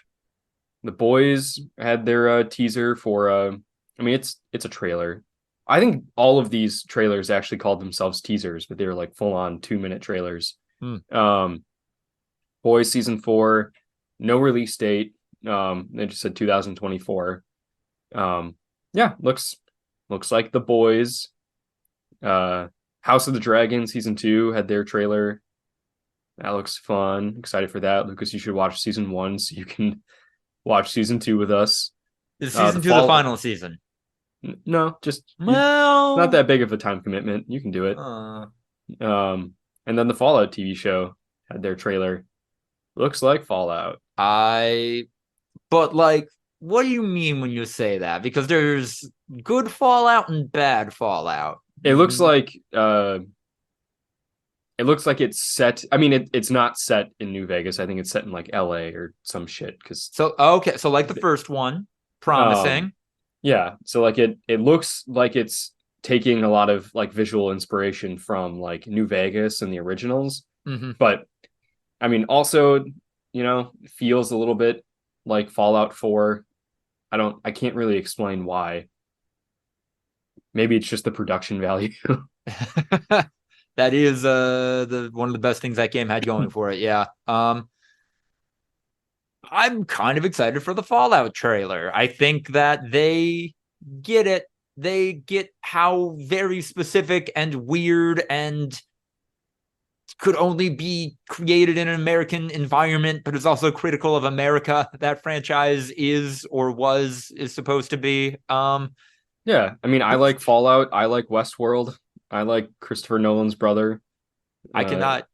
The Boys had their teaser for I mean it's a trailer. I think all of these trailers actually called themselves teasers, but they were like full on 2-minute trailers. Boys season 4, no release date. They just said 2024. Yeah, looks like The Boys. House of the Dragon season 2 had their trailer. That looks fun. Excited for that. Lucas, you should watch season 1 so you can watch season 2 with us. Is season 2 the final season? No, just well, not that big of a time commitment. You can do it. And then the Fallout TV show had their trailer. Looks like Fallout. But like, what do you mean when you say that? Because there's good Fallout and bad Fallout. It looks like it's set. I mean, it's not set in New Vegas. I think it's set in like LA or some shit. So like the first one, promising. Yeah. So like it looks like it's taking a lot of like visual inspiration from like New Vegas and the originals. Mm-hmm. But I mean, also, feels a little bit like Fallout 4. I can't really explain why. Maybe it's just the production value. That is one of the best things that game had going for it. Yeah. I'm kind of excited for the Fallout trailer. I think that they get it. They get how very specific and weird and could only be created in an American environment, but is also critical of America that franchise is supposed to be. Yeah, I mean, I like Fallout. I like Westworld. I like Christopher Nolan's brother. I cannot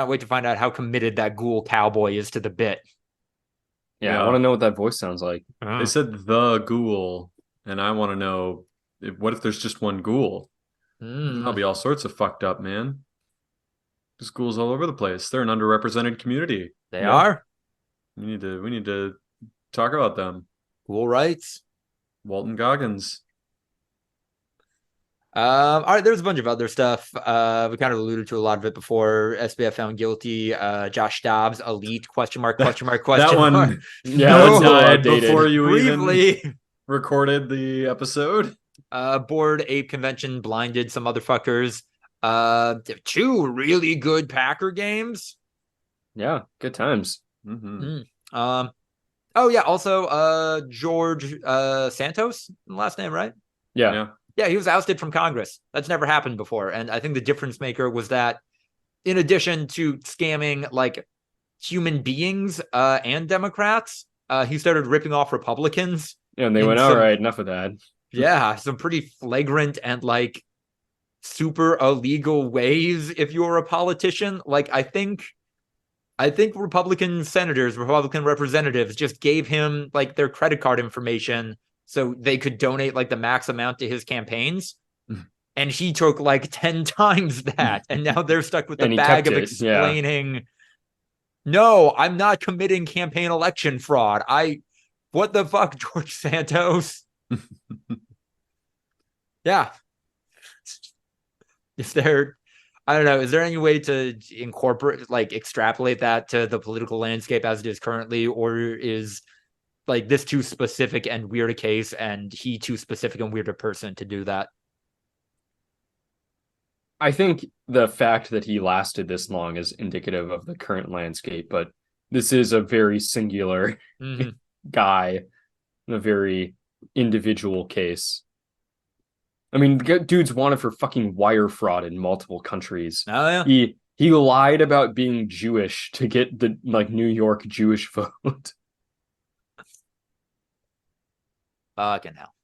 wait to find out how committed that ghoul cowboy is to the bit. Yeah, I want to know what that voice sounds like. They said the ghoul, and I want to know what if there's just one ghoul? I'll be all sorts of fucked up, man. There's ghouls all over the place. They're an underrepresented community. They are. We need to talk about them. Ghoul rights. Walton Goggins. All right, there's a bunch of other stuff. We kind of alluded to a lot of it before. SBF found guilty. Josh Dobbs, elite, ? That one, yeah, died before you briefly even recorded the episode. Board Ape Convention blinded some motherfuckers. 2 really good Packer games. Yeah, good times. Mm-hmm. Oh yeah, also George Santos, last name, right? Yeah. Yeah, he was ousted from Congress. That's never happened before. And I think the difference maker was that in addition to scamming like human beings and Democrats, he started ripping off Republicans. Yeah, and they went, all right, enough of that. Yeah, some pretty flagrant and like super illegal ways if you're a politician. Like I think Republican senators, Republican representatives just gave him like their credit card information so they could donate like the max amount to his campaigns. And he took like 10 times that. And now they're stuck with the bag of explaining, no, I'm not committing campaign election fraud. What the fuck, George Santos? Yeah. Is there any way to incorporate, like extrapolate that to the political landscape as it is currently, or is like this too specific and weird a case and he too specific and weird a person to do that? I think the fact that he lasted this long is indicative of the current landscape, but this is a very singular guy, a very individual case. I mean, dude's wanted for fucking wire fraud in multiple countries. Oh yeah. He lied about being Jewish to get the like New York Jewish vote. Fucking hell.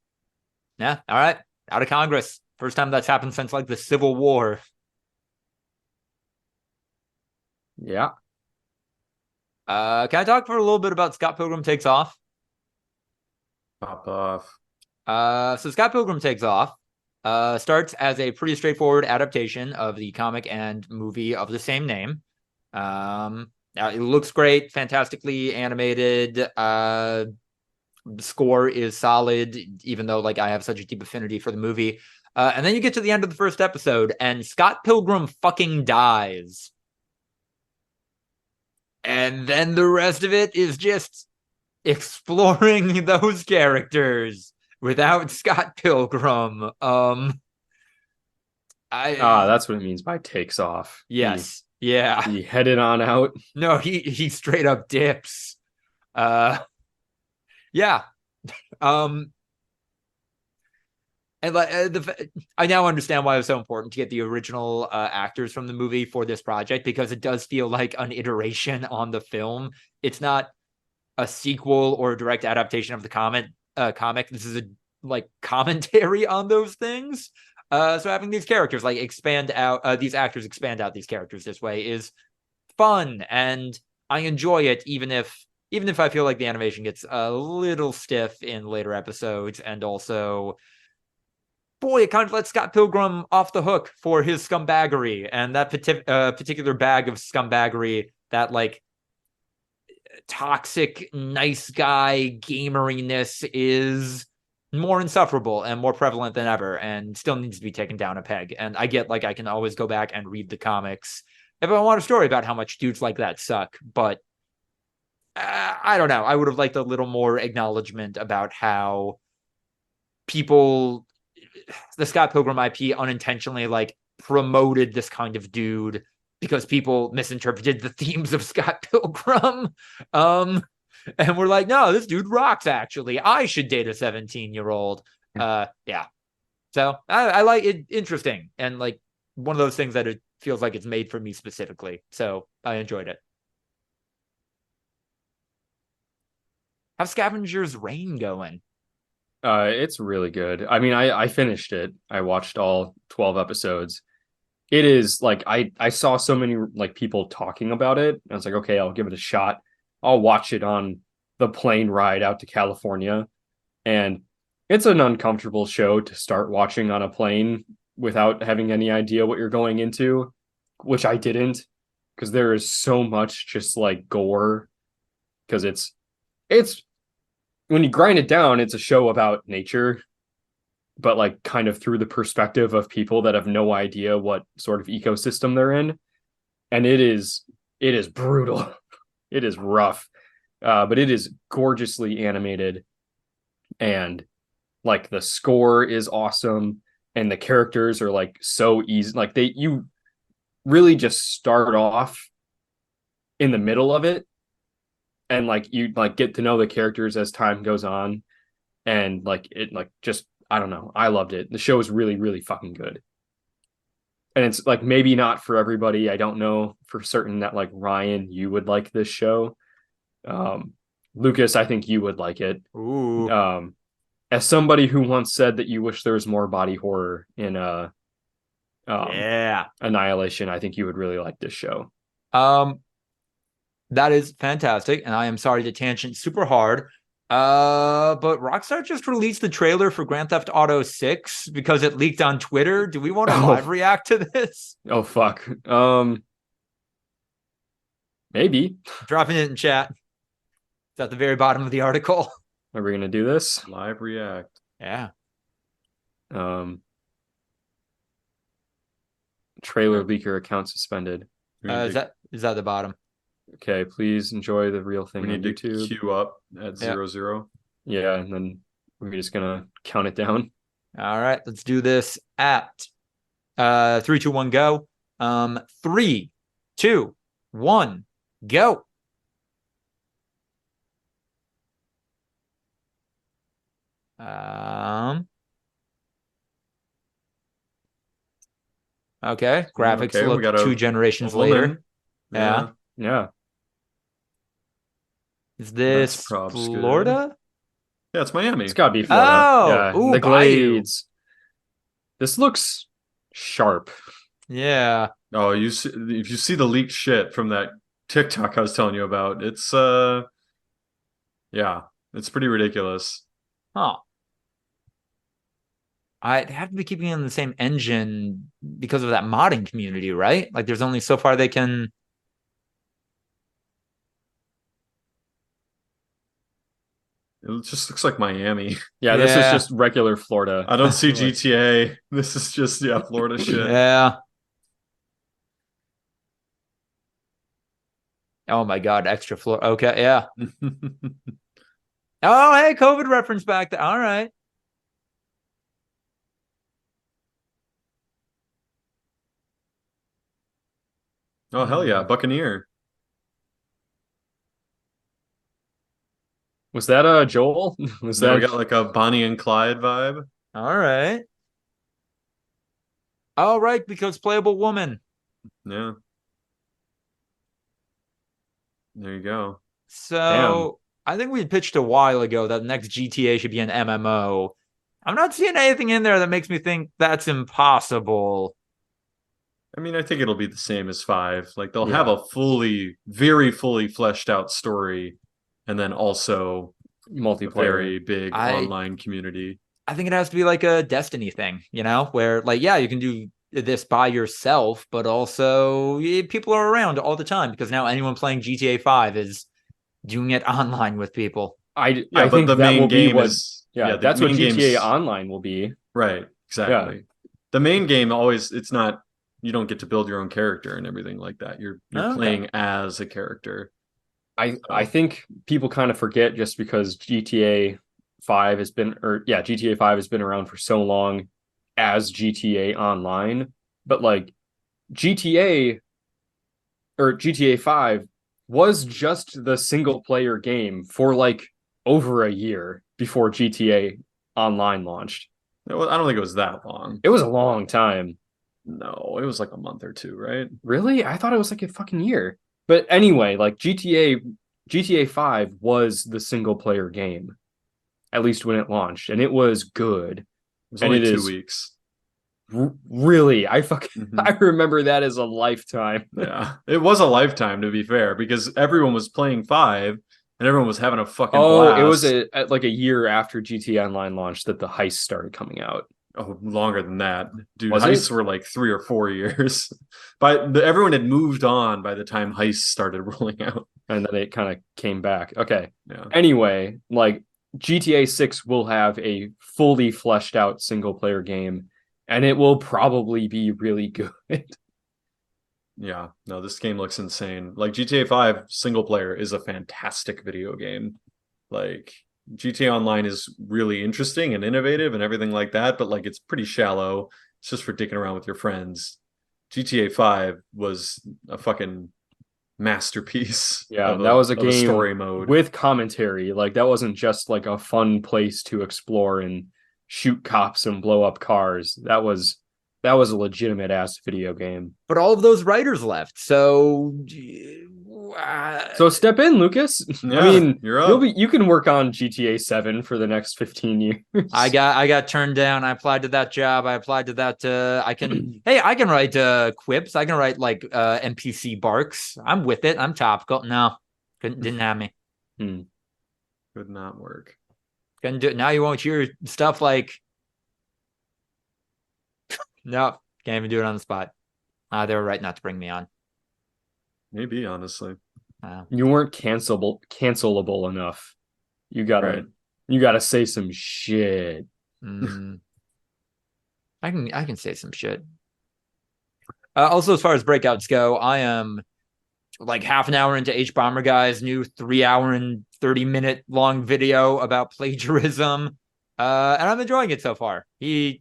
Yeah. All right. Out of Congress. First time that's happened since like the Civil War. Yeah. Can I talk for a little bit about Scott Pilgrim Takes Off? Pop off. So Scott Pilgrim Takes Off starts as a pretty straightforward adaptation of the comic and movie of the same name. It looks great, fantastically animated. The score is solid, even though like I have such a deep affinity for the movie. And then you get to the end of the first episode, and Scott Pilgrim fucking dies. And then the rest of it is just exploring those characters without Scott Pilgrim. That's what it means by takes off. Yes. Yeah. He headed on out. No, he straight up dips. Yeah. Um and like I now understand why it was so important to get the original actors from the movie for this project, because it does feel like an iteration on the film. It's not a sequel or a direct adaptation of the comic. This is a like commentary on those things. So having these characters like expand out, these actors expand out these characters this way is fun, and I enjoy it, even if I feel like the animation gets a little stiff in later episodes, and also, boy, it kind of lets Scott Pilgrim off the hook for his scumbaggery, and that particular bag of scumbaggery, that like toxic nice guy gameriness, is more insufferable and more prevalent than ever, and still needs to be taken down a peg. And I get like I can always go back and read the comics if I want a story about how much dudes like that suck, but I don't know. I would have liked a little more acknowledgement about how people, the Scott Pilgrim IP, unintentionally like promoted this kind of dude because people misinterpreted the themes of Scott Pilgrim. And we're like, no, this dude rocks, actually. I should date a 17-year-old. Yeah. So I like it. Interesting. And like one of those things that it feels like it's made for me specifically. So I enjoyed it. How's Scavenger's Reign going? It's really good. I mean, I finished it. I watched all 12 episodes. It is like I saw so many like people talking about it. I was like, okay, I'll give it a shot. I'll watch it on the plane ride out to California. And it's an uncomfortable show to start watching on a plane without having any idea what you're going into, which I didn't, because there is so much just like gore. Because it's when you grind it down, it's a show about nature, but like kind of through the perspective of people that have no idea what sort of ecosystem they're in. And it is brutal. It is rough. But it is gorgeously animated, and like the score is awesome, and the characters are like so easy. Like you really just start off in the middle of it, and like you like get to know the characters as time goes on, and like it like just I don't know. I loved it. The show is really, really fucking good. And it's like maybe not for everybody. I don't know for certain that like Ryan, you would like this show. Um, Lucas, I think you would like it. Ooh. As somebody who once said that you wish there was more body horror in Yeah. Annihilation, I think you would really like this show. Um, that is fantastic, and I am sorry to tangent super hard. But Rockstar just released the trailer for Grand Theft Auto 6 because it leaked on Twitter. Do we want to live react to this? Oh fuck. Maybe. Dropping it in chat. It's at the very bottom of the article. Are we gonna do this? Live react. Yeah. Trailer leaker account suspended. Is that the bottom? Okay, please enjoy the real thing We on need to YouTube. queue up at 0-0. Yeah, and then we're just gonna count it down. All right, let's do this at 3, 2, 1, go. 3, 2, 1, go. Okay. Graphics Okay, we look got two a generations later. woman. Yeah. Yeah. Is That's this props good. Florida? Yeah, it's Miami. It's gotta be Florida. Oh, Yeah. ooh, The Bayou. glades. This looks sharp. Yeah. Oh, if you see the leaked shit from that TikTok I was telling you about, it's yeah, it's pretty ridiculous. Huh. I'd have to be keeping it in the same engine because of that modding community, right? Like there's only so far they can. It just looks like Miami. Yeah, this is Yeah. just regular Florida. I don't see Like, GTA. This is just Florida shit. Yeah. Oh my God, extra floor. Okay, yeah. Oh, hey, COVID reference back there. All right. Oh hell yeah, Buccaneer. was that Joel? Was Now we that got like a Bonnie and Clyde vibe. All right. All right, because playable woman. Yeah, there you go. damn? So I think we had pitched a while ago that the next GTA should be an MMO. I'm not seeing anything in there that makes me think that's impossible. I mean, I think it'll be the same as 5. Like they'll have Yeah. a very fully fleshed out story, and then also a Multiplayer. very big I online community. I think it has to be like a Destiny thing, where like, yeah, you can do this by yourself, but also people are around all the time because now anyone playing GTA 5 is doing it online with people. Yeah, I but think the that will main be game what is yeah, the that's what main GTA game's Online will be. right, Yeah. exactly. The main game always it's not you don't get to build your own character and everything like that. You're Okay. playing as a character. I So, think people kind of forget just because GTA 5 has been GTA 5 has been around for so long as GTA Online, but like GTA or GTA 5 was just the single player game for like over a year before GTA Online launched. I don't think it was that long. It was a long time. No, it was like a month or two, right? Really? I thought it was like a fucking year. But anyway, like GTA 5 was the single player game, at least when it launched, and it was good. It was And only it two is weeks. really, I fucking Mhm. I remember that as a lifetime. Yeah, it was a lifetime to be fair because everyone was playing 5 and everyone was having a fucking Oh, it was blast. like a year after GTA Online launched that the heist started coming out. Oh, longer than that, dude. Was it? Heists were like 3 or 4 years. Everyone had moved on by the time heists started rolling out. And then it kind of came back. Okay. Yeah, Anyway, like GTA 6 will have a fully fleshed out single player game, and it will probably be really good. yeah. No, this game looks insane. Like GTA 5 single player is a fantastic video game. Like GTA Online is really interesting and innovative and everything like that, but like it's pretty shallow. It's just for dicking around with your friends. GTA 5 was a fucking masterpiece Yeah, of and that was a a game story mode. with commentary. Like that wasn't just like a fun place to explore and shoot cops and blow up cars. That was a legitimate ass video game. But all of those writers left. So So step in, Lucas. I Yeah, mean, you're up. you can work on GTA 7 for the next 15 years. I got turned down. I applied to that job. I applied to that I can write quips. I can write like NPC barks. I'm with it. I'm topical. No. Didn't have me. Could not work. Couldn't do it. Now you won't hear stuff like no, can't even do it on the spot. They were right not to bring me on. Maybe, honestly. You weren't cancelable enough. You gotta Right. you gotta say some shit. Mm, I can say some shit. Also, as far as breakouts go, I am like half an hour into H Bomber Guy's new 3 hour and 30-minute long video about plagiarism. And I'm enjoying it so far. He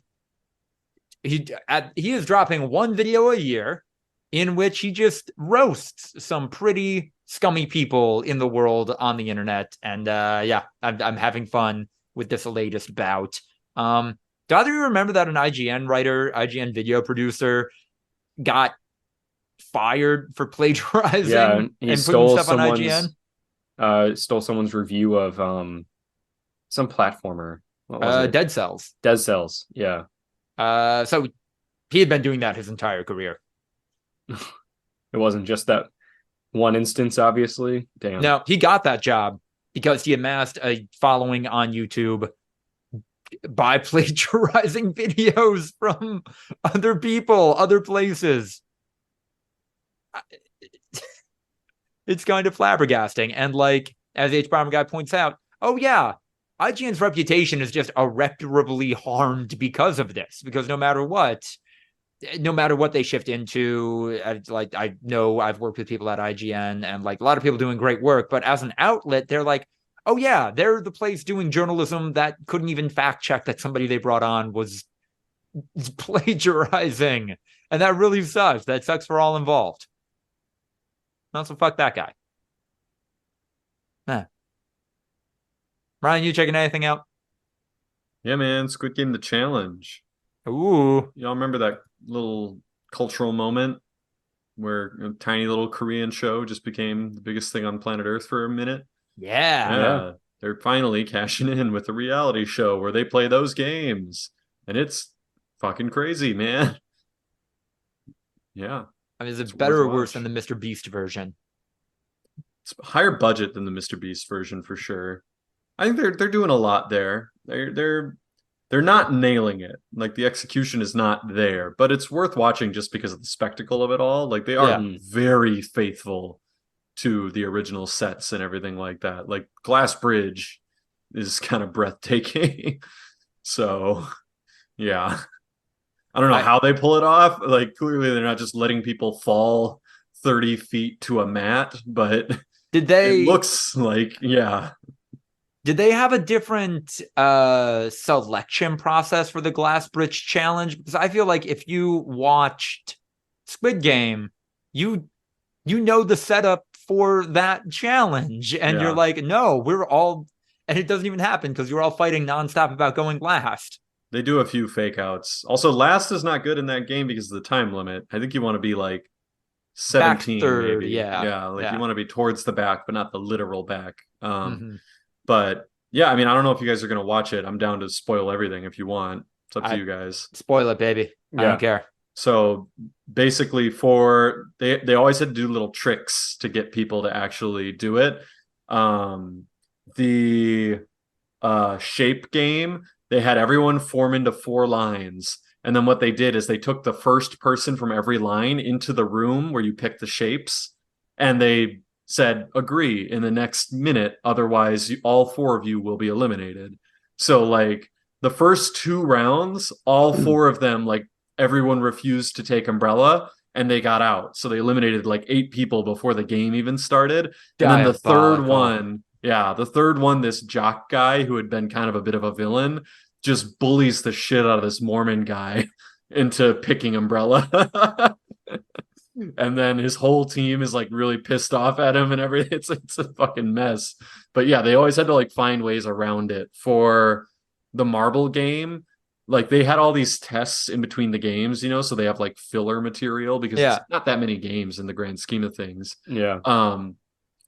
is dropping one video a year in which he just roasts some pretty scummy people in the world on the internet. And yeah, I'm having fun with this latest bout. Do either of you remember that an IGN writer, IGN video producer, got fired for Yeah, plagiarizing he and putting stole stuff on IGN. someone's review of some platformer. What was it? Dead Cells. Dead Cells. Yeah. So he had been doing that his entire career. It wasn't just that one instance, obviously. Damn. No, he got that job because he amassed a following on YouTube by plagiarizing videos from other people, other places. It's kind of flabbergasting. And like, as H. Bomber Guy points out, oh yeah, IGN's reputation is just irreparably harmed because of this. Because no matter what they shift into, like, I know I've worked with people at IGN and like a lot of people doing great work, but as an outlet, they're like, oh yeah, they're the place doing journalism that couldn't even fact check that somebody they brought on was plagiarizing. And that really sucks. That sucks for all involved. Not so fuck that guy. Nah. Ryan, you checking anything out? Yeah, man, Squid Game the challenge. Ooh. Y'all remember that little cultural moment where a tiny little Korean show just became the biggest thing on planet Earth for a minute? Yeah. Yeah. They're finally cashing in with a reality show where they play those games. And it's fucking crazy, man. Yeah. I mean, is it It's better or worth worse watch. than the Mr. Beast version? It's higher budget than the Mr. Beast version for sure. I think they're doing a lot there. They're not nailing it. Like the execution is not there, but it's worth watching just because of the spectacle of it all. Like they are Yeah. very faithful to the original sets and everything like that. Like Glass Bridge is kind of breathtaking. So, yeah. I don't know how they pull it off. Like clearly they're not just letting people fall 30 feet to a mat, but Did it looks like, yeah. Did they have a different selection process for the Glass Bridge challenge? Because I feel like if you watched Squid Game, you know the setup for that challenge, and you're like, no, we're all, and it doesn't even happen because you're all fighting nonstop about going last. They do a few fake outs. Also, last is not good in that game because of the time limit. I think you want to be like 17, Back third, maybe. yeah. Like you want to be towards the back, but not the literal back. Mhm. But yeah, I mean, I don't know if you guys are going to watch it. I'm down to spoil everything if you want. It's up to you guys. Spoil it, baby. I don't care. So basically, they always had to do little tricks to get people to actually do it. The shape game, they had everyone form into 4 lines. And then what they did is they took the first person from every line into the room where you pick the shapes, and they said, agree in the next minute. Otherwise, all 4 of you will be eliminated. So, like, the first 2 rounds, all 4 of them, like, everyone refused to take Umbrella, and they got out. So they eliminated, like, 8 people before the game even started. And then the third one, this jock guy who had been kind of a bit of a villain, just bullies the shit out of this Mormon guy into picking Umbrella. And then his whole team is like really pissed off at him and everything. It's a fucking mess. But yeah, they always had to like find ways around it. For the marble game, like they had all these tests in between the games, so they have like filler material because it's not that many games in the grand scheme of things. Yeah.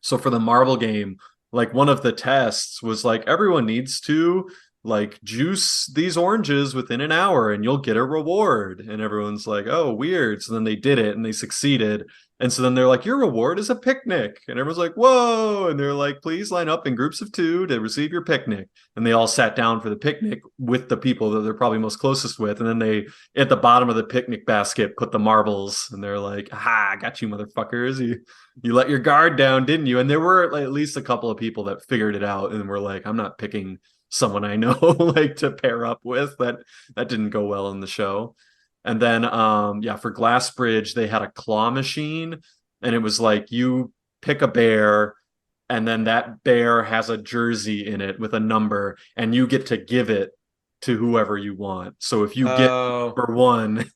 So for the marble game, like one of the tests was like everyone needs to like juice these oranges within an hour and you'll get a reward. And everyone's like, oh, weird. So then they did it and they succeeded. And so then they're like, your reward is a picnic. And everyone's like, whoa. And they're like, please line up in groups of 2 to receive your picnic. And they all sat down for the picnic with the people that they're probably most closest with. And then they, at the bottom of the picnic basket, put the marbles. And they're like, I got you, motherfuckers. You let your guard down, didn't you? And there were like, at least a couple of people that figured it out and were like, I'm not picking someone I know like to pair up with. That didn't go well in the show. And then for Glass Bridge, they had a claw machine, and it was like you pick a bear, and then that bear has a jersey in it with a number, and you get to give it to whoever you want. So if you get number 1,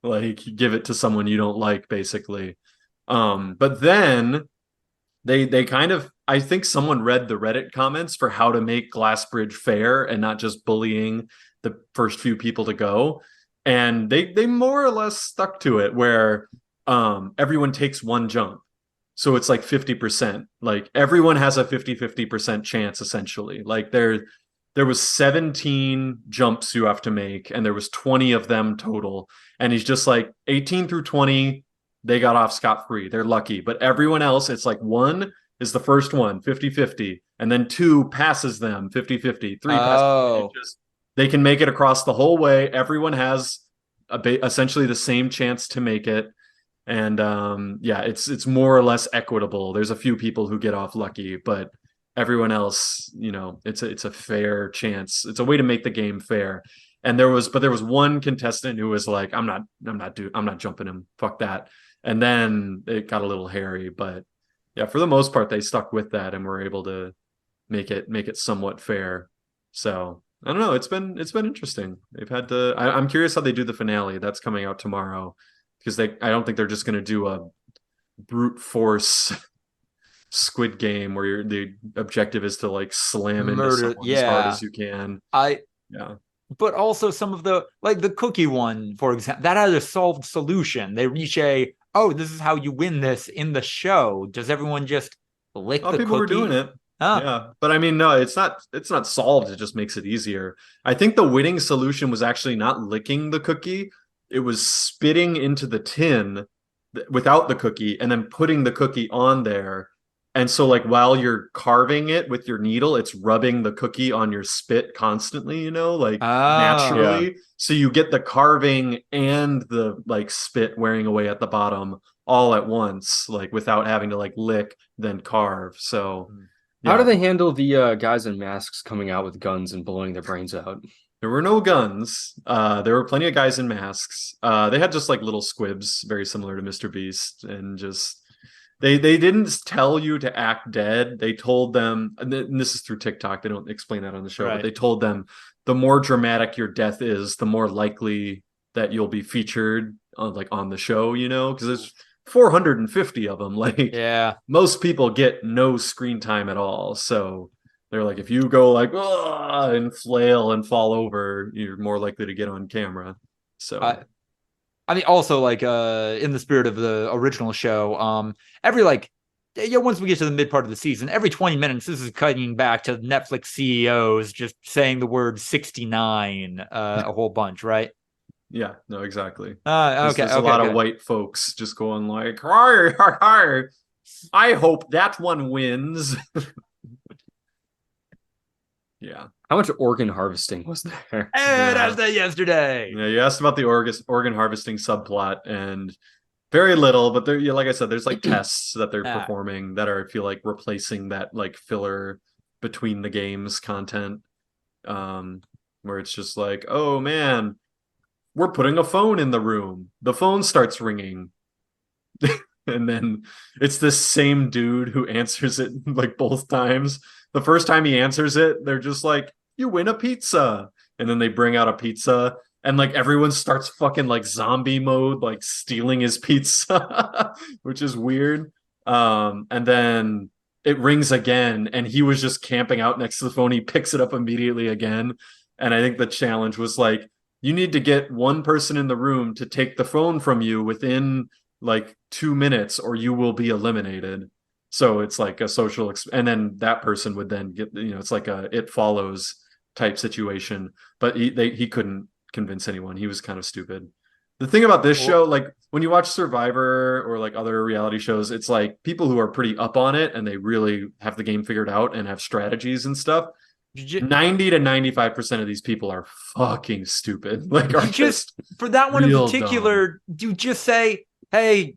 like you give it to someone you don't like, basically. But then they kind of, I think someone read the Reddit comments for how to make Glass Bridge fair and not just bullying the first few people to go. and they more or less stuck to it, where everyone takes one jump. So it's like 50%. Like everyone has a 50% chance essentially. Like there was 17 jumps you have to make, and there was 20 of them total. And he's just like 18 through 20, they got off scot-free. They're lucky. But everyone else, it's like one is the first one, 50-50, and then two passes them, 50-50, three passes them. They can make it across the whole way. Everyone has essentially the same chance to make it. And yeah, it's more or less equitable. There's a few people who get off lucky, but everyone else, it's a fair chance. It's a way to make the game fair. And there was one contestant who was like, I'm not jumping him. Fuck that. And then it got a little hairy, but yeah, for the most part, they stuck with that and were able to make it somewhat fair. So I don't know. It's been interesting. They've had to. I'm curious how they do the finale. That's coming out tomorrow, because I don't think they're just going to do a brute force Squid Game where the objective is to like slam into someone as hard as you can. Yeah. But also some of the, like the cookie one, for example, that had a solved solution. They reach this is how you win this in the show. Does everyone just lick the people cookie? Were doing it. Yeah, but I mean, no, it's not solved. It just makes it easier. I think the winning solution was actually not licking the cookie. It was spitting into the tin without the cookie and then putting the cookie on there. And so like while you're carving it with your needle, it's rubbing the cookie on your spit constantly, naturally. Yeah. So you get the carving and the like spit wearing away at the bottom all at once, like without having to like lick, then carve. So how do they handle the guys in masks coming out with guns and blowing their brains out? There were no guns. There were plenty of guys in masks. They had just like little squibs, very similar to Mr. Beast, and just they didn't tell you to act dead. They told them, and this is through TikTok. They don't explain that on the show, right. But they told them the more dramatic your death is, the more likely that you'll be featured on the show. Because there's 450 of them. Like, yeah, most people get no screen time at all. So they're like, if you go like and flail and fall over, you're more likely to get on camera. So I mean, also like in the spirit of the original show, once we get to the mid part of the season, every 20 minutes, this is cutting back to Netflix CEOs just saying the word 69 a whole bunch, right? Yeah, no, exactly. Okay, there's a lot of white folks just going like, I hope that one wins. Yeah. How much organ harvesting was there? And I said yesterday. Yeah, you asked about the organ harvesting subplot, and very little, but there, like I said, there's like tests that they're performing that are, I feel like, replacing that like filler between the games content, where it's just like, oh man, we're putting a phone in the room. The phone starts ringing. And then it's this same dude who answers it like both times. The first time he answers it, they're just like, you win a pizza. And then they bring out a pizza, and like everyone starts fucking like zombie mode, like stealing his pizza, which is weird. And then it rings again, and he was just camping out next to the phone. He picks it up immediately again. And I think the challenge was like, you need to get one person in the room to take the phone from you within like 2 minutes, or you will be eliminated. So it's like a social and then that person would then get, it's like a It Follows type situation. But he couldn't convince anyone. He was kind of stupid. The thing about this show, like when you watch Survivor or like other reality shows, it's like people who are pretty up on it and they really have the game figured out and have strategies and stuff. 90 to 95% of these people are fucking stupid. Like, are just for that one in particular, dumb. you just say, hey,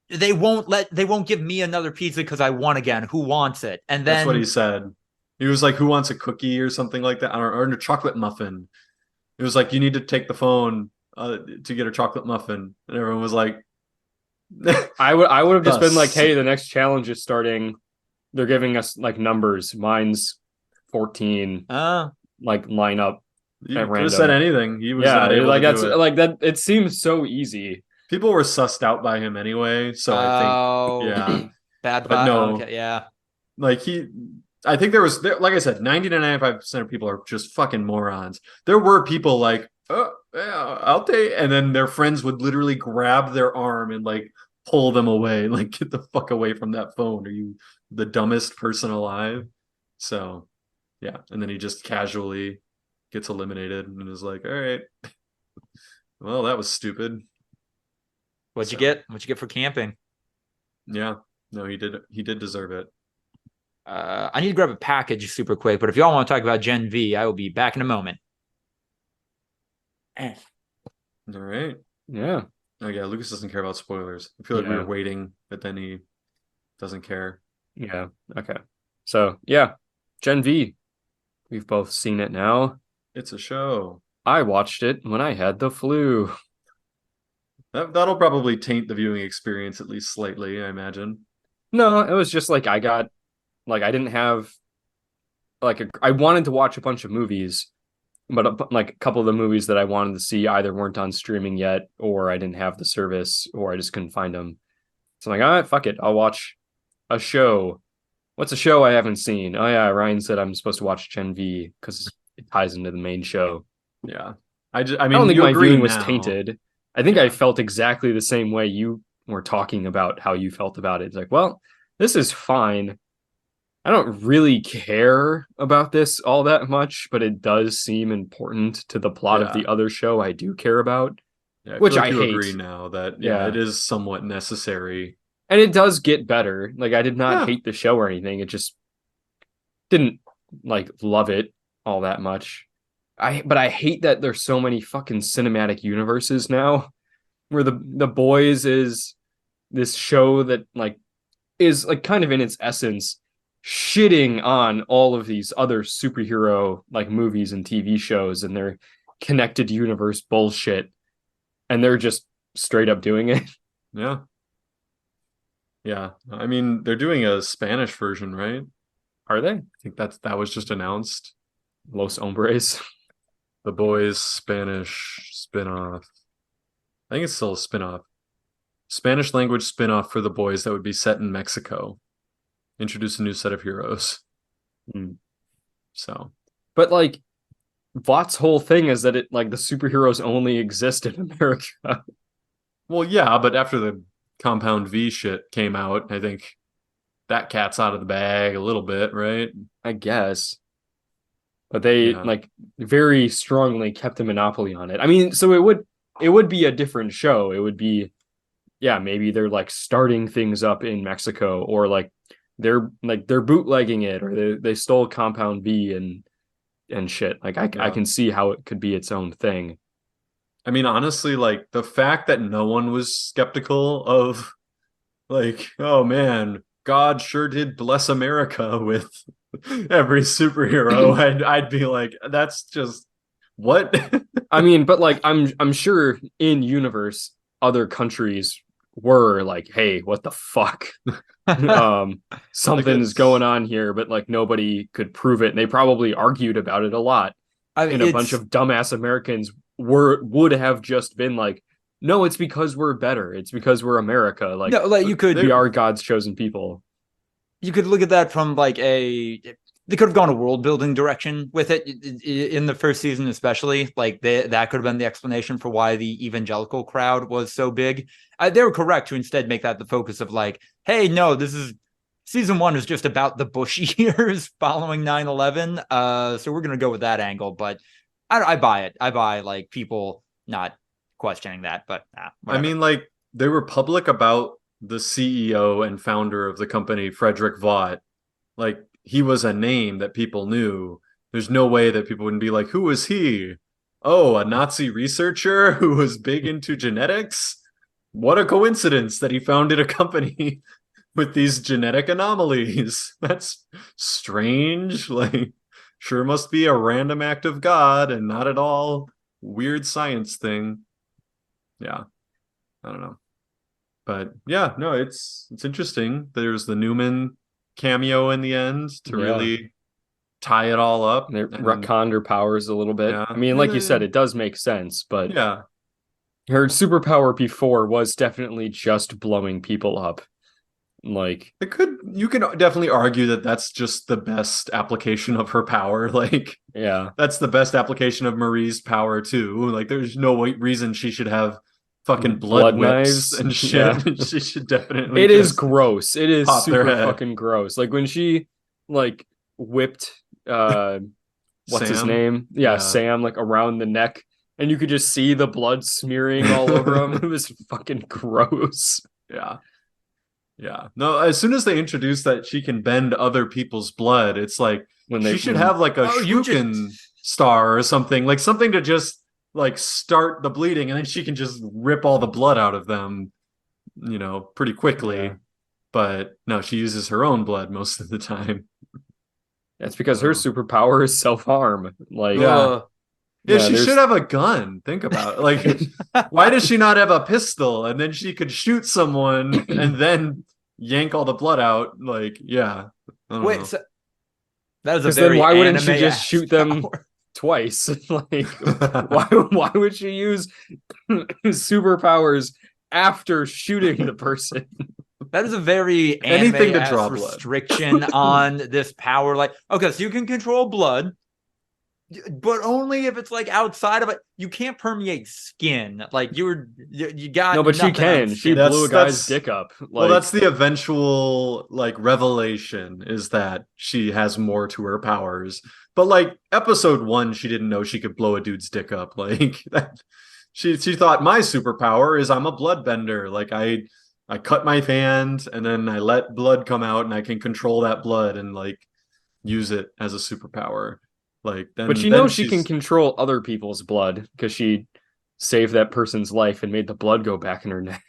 they won't give me another pizza because I won again. Who wants it? And then that's what he said. He was like, who wants a cookie or something like that, or a chocolate muffin? It was like, you need to take the phone to get a chocolate muffin, and everyone was like, I would have just been like, hey, the next challenge is starting. They're giving us like numbers. Mine's 14. Like line up. You could have said anything. He was not able like to that's do it. like that. It seems so easy. People were sussed out by him anyway, so I think bad vibe. But no, okay, yeah. Like I think there was, like I said, 90 to 95% of people are just fucking morons. There were people like oh yeah, I'll take. And then their friends would literally grab their arm and like pull them away, like get the fuck away from that phone. Are you the dumbest person alive? So yeah, and then he just casually gets eliminated and is like, all right, well, that was stupid. What'd you So get? What'd you get for camping? yeah, no, he did deserve it. I need to grab a package super quick, but if y'all want to talk about Gen V, I will be back in a moment. All right. Yeah. Oh yeah, Lucas doesn't care about spoilers. I feel like we Yeah. were waiting, but then he doesn't care. Yeah. Okay. So yeah, Gen V. We've both seen it now. It's a show. I watched it when I had the flu. That'll probably taint the viewing experience at least slightly, I imagine. No, it was just like I didn't have I wanted to watch a bunch of movies, but like a couple of the movies that I wanted to see either weren't on streaming yet, or I didn't have the service, or I just couldn't find them. So I'm like, all right, fuck it, I'll watch a show. What's a show I haven't seen? Oh yeah, Ryan said I'm supposed to watch Gen V because it ties into the main show. Yeah. I I don't mean, think you my agree viewing was now. tainted. I think I Yeah. felt exactly the same way you were talking about how you felt about it. It's like, well, this is fine. I don't really care about this all that much, but it does seem important to the plot of Yeah. the other show I do care about, Yeah. I feel which like I you agree hate. now that yeah, it Yeah. is somewhat necessary. And it does get better. Like I did not Yeah. hate the show or anything. It just didn't like love it all that much. But I hate that there's so many fucking cinematic universes now where the boys is this show that like is like kind of in its essence shitting on all of these other superhero like movies and TV shows and their connected universe bullshit, and they're just straight up doing it. Yeah. Yeah. I mean, they're doing a Spanish version, right? Are they? I think that was just announced. Los Hombres. The Boys Spanish spin-off. I think it's still a spin-off. Spanish language spin-off for The Boys that would be set in Mexico. Introduce a new set of heroes. Mm. So, But like Vought's whole thing is that it like the superheroes only exist in America. well, yeah, but after the Compound V shit came out, I think that cat's out of the bag a little bit, right? I guess. But they Yeah. like very strongly kept a monopoly on it. I mean, so it would be a different show. It would be yeah, maybe they're like starting things up in Mexico or they're bootlegging it or they stole Compound V and shit. Like I Yeah. can see how it could be its own thing. I mean, honestly, like the fact that no one was skeptical of like, oh man, God sure did bless America with every superhero. I'd be like, that's just what? I mean, but like I'm sure in universe other countries were like, hey, what the fuck? um like Something's going it's on here, but like nobody could prove it. And they probably argued about it a lot. I mean, And a bunch of dumbass Americans would have just been like, no, it's because we're better. It's because we're America. Like no, like we are God's chosen people. you could look at that from like they could have gone a world building direction with it in the first season, especially like that could have been the explanation for why the evangelical crowd was so big. They were correct to instead make that the focus of like, hey, no, this is season one is just about the Bush years following 9/11. So we're gonna go with that angle, but I buy it. I buy like people not questioning that, but I whatever. mean, like they were public about the CEO and founder of the company, Frederick Vaught. Like he was a name that people knew. There's no way that people wouldn't be like, who was he? Oh, a Nazi researcher who was big into genetics? What a coincidence that he founded a company with these genetic anomalies. That's strange. Like, sure must be a random act of God and not at all weird science thing. Yeah, I don't know. But yeah, no, it's interesting. There's the Newman cameo in the end to Yeah. really tie it all up. They And retconned her powers a little bit. I yeah, mean, like you said, it does make sense, but yeah, her superpower before was definitely just blowing people up. Like, you can definitely argue that that's just the best application of her power. Like, yeah, that's the best application of Marie's power too. Like, there's no reason she should have fucking blood whips knives. and shit. Yeah. She should definitely It is just gross. It is pop their super head. fucking gross. Like when she like whipped what's his Sam. name? Yeah, Sam, like around the neck, and you could just see the blood smearing all over him. It was fucking gross. Yeah. Yeah. No, as soon as they introduce that she can bend other people's blood, it's like she should have like a Shuriken star or something, like something to just like start the bleeding, and then she can just rip all the blood out of them, pretty quickly. Yeah. But no, she uses her own blood most of the time. That's because her superpower is self-harm. Like, yeah. Yeah, she there's- should have a gun. Think about it. Like, why does she not have a pistol? And then she could shoot someone and then yank all the blood out. Like, yeah. I don't know. So that is a Because very then why wouldn't she anime-esque just shoot them power. twice? Like, why would she use superpowers after shooting the person? That is a very Anything to anime-esque draw blood. restriction on this power. Like, okay, so you can control blood, but only if it's like outside of it. You can't permeate skin. Like you got No, but she nothing on can. She skin. blew a guy's dick up. Like, Well, that's the eventual like revelation, is that she has more to her powers. But like episode 1, she didn't know she could blow a dude's dick up. Like that, she thought my superpower is I'm a bloodbender. Like I cut my hand and then I let blood come out and I can control that blood and like use it as a superpower. Like then, but she knows she can control other people's blood because she saved that person's life and made the blood go back in her neck.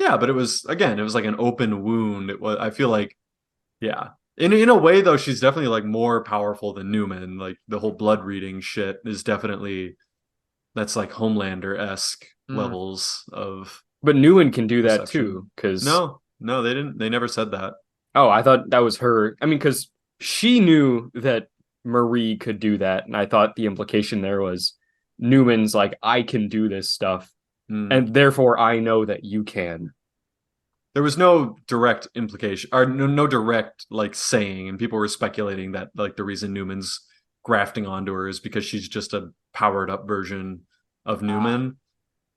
Yeah, but it was like an open wound. It was, I feel like, yeah. In a way though, she's definitely like more powerful than Newman. Like the whole blood reading shit is definitely, that's like Homelander-esque levels of. But Newman can do that perception. too, because No, they didn't. They never said that. Oh, I thought that was her. I mean, because she knew that Marie could do that, and I thought the implication there was Newman's like, I can do this stuff, and therefore I know that you can. There was no direct implication, or no direct like saying, and people were speculating that like the reason Newman's grafting onto her is because she's just a powered up version of Newman.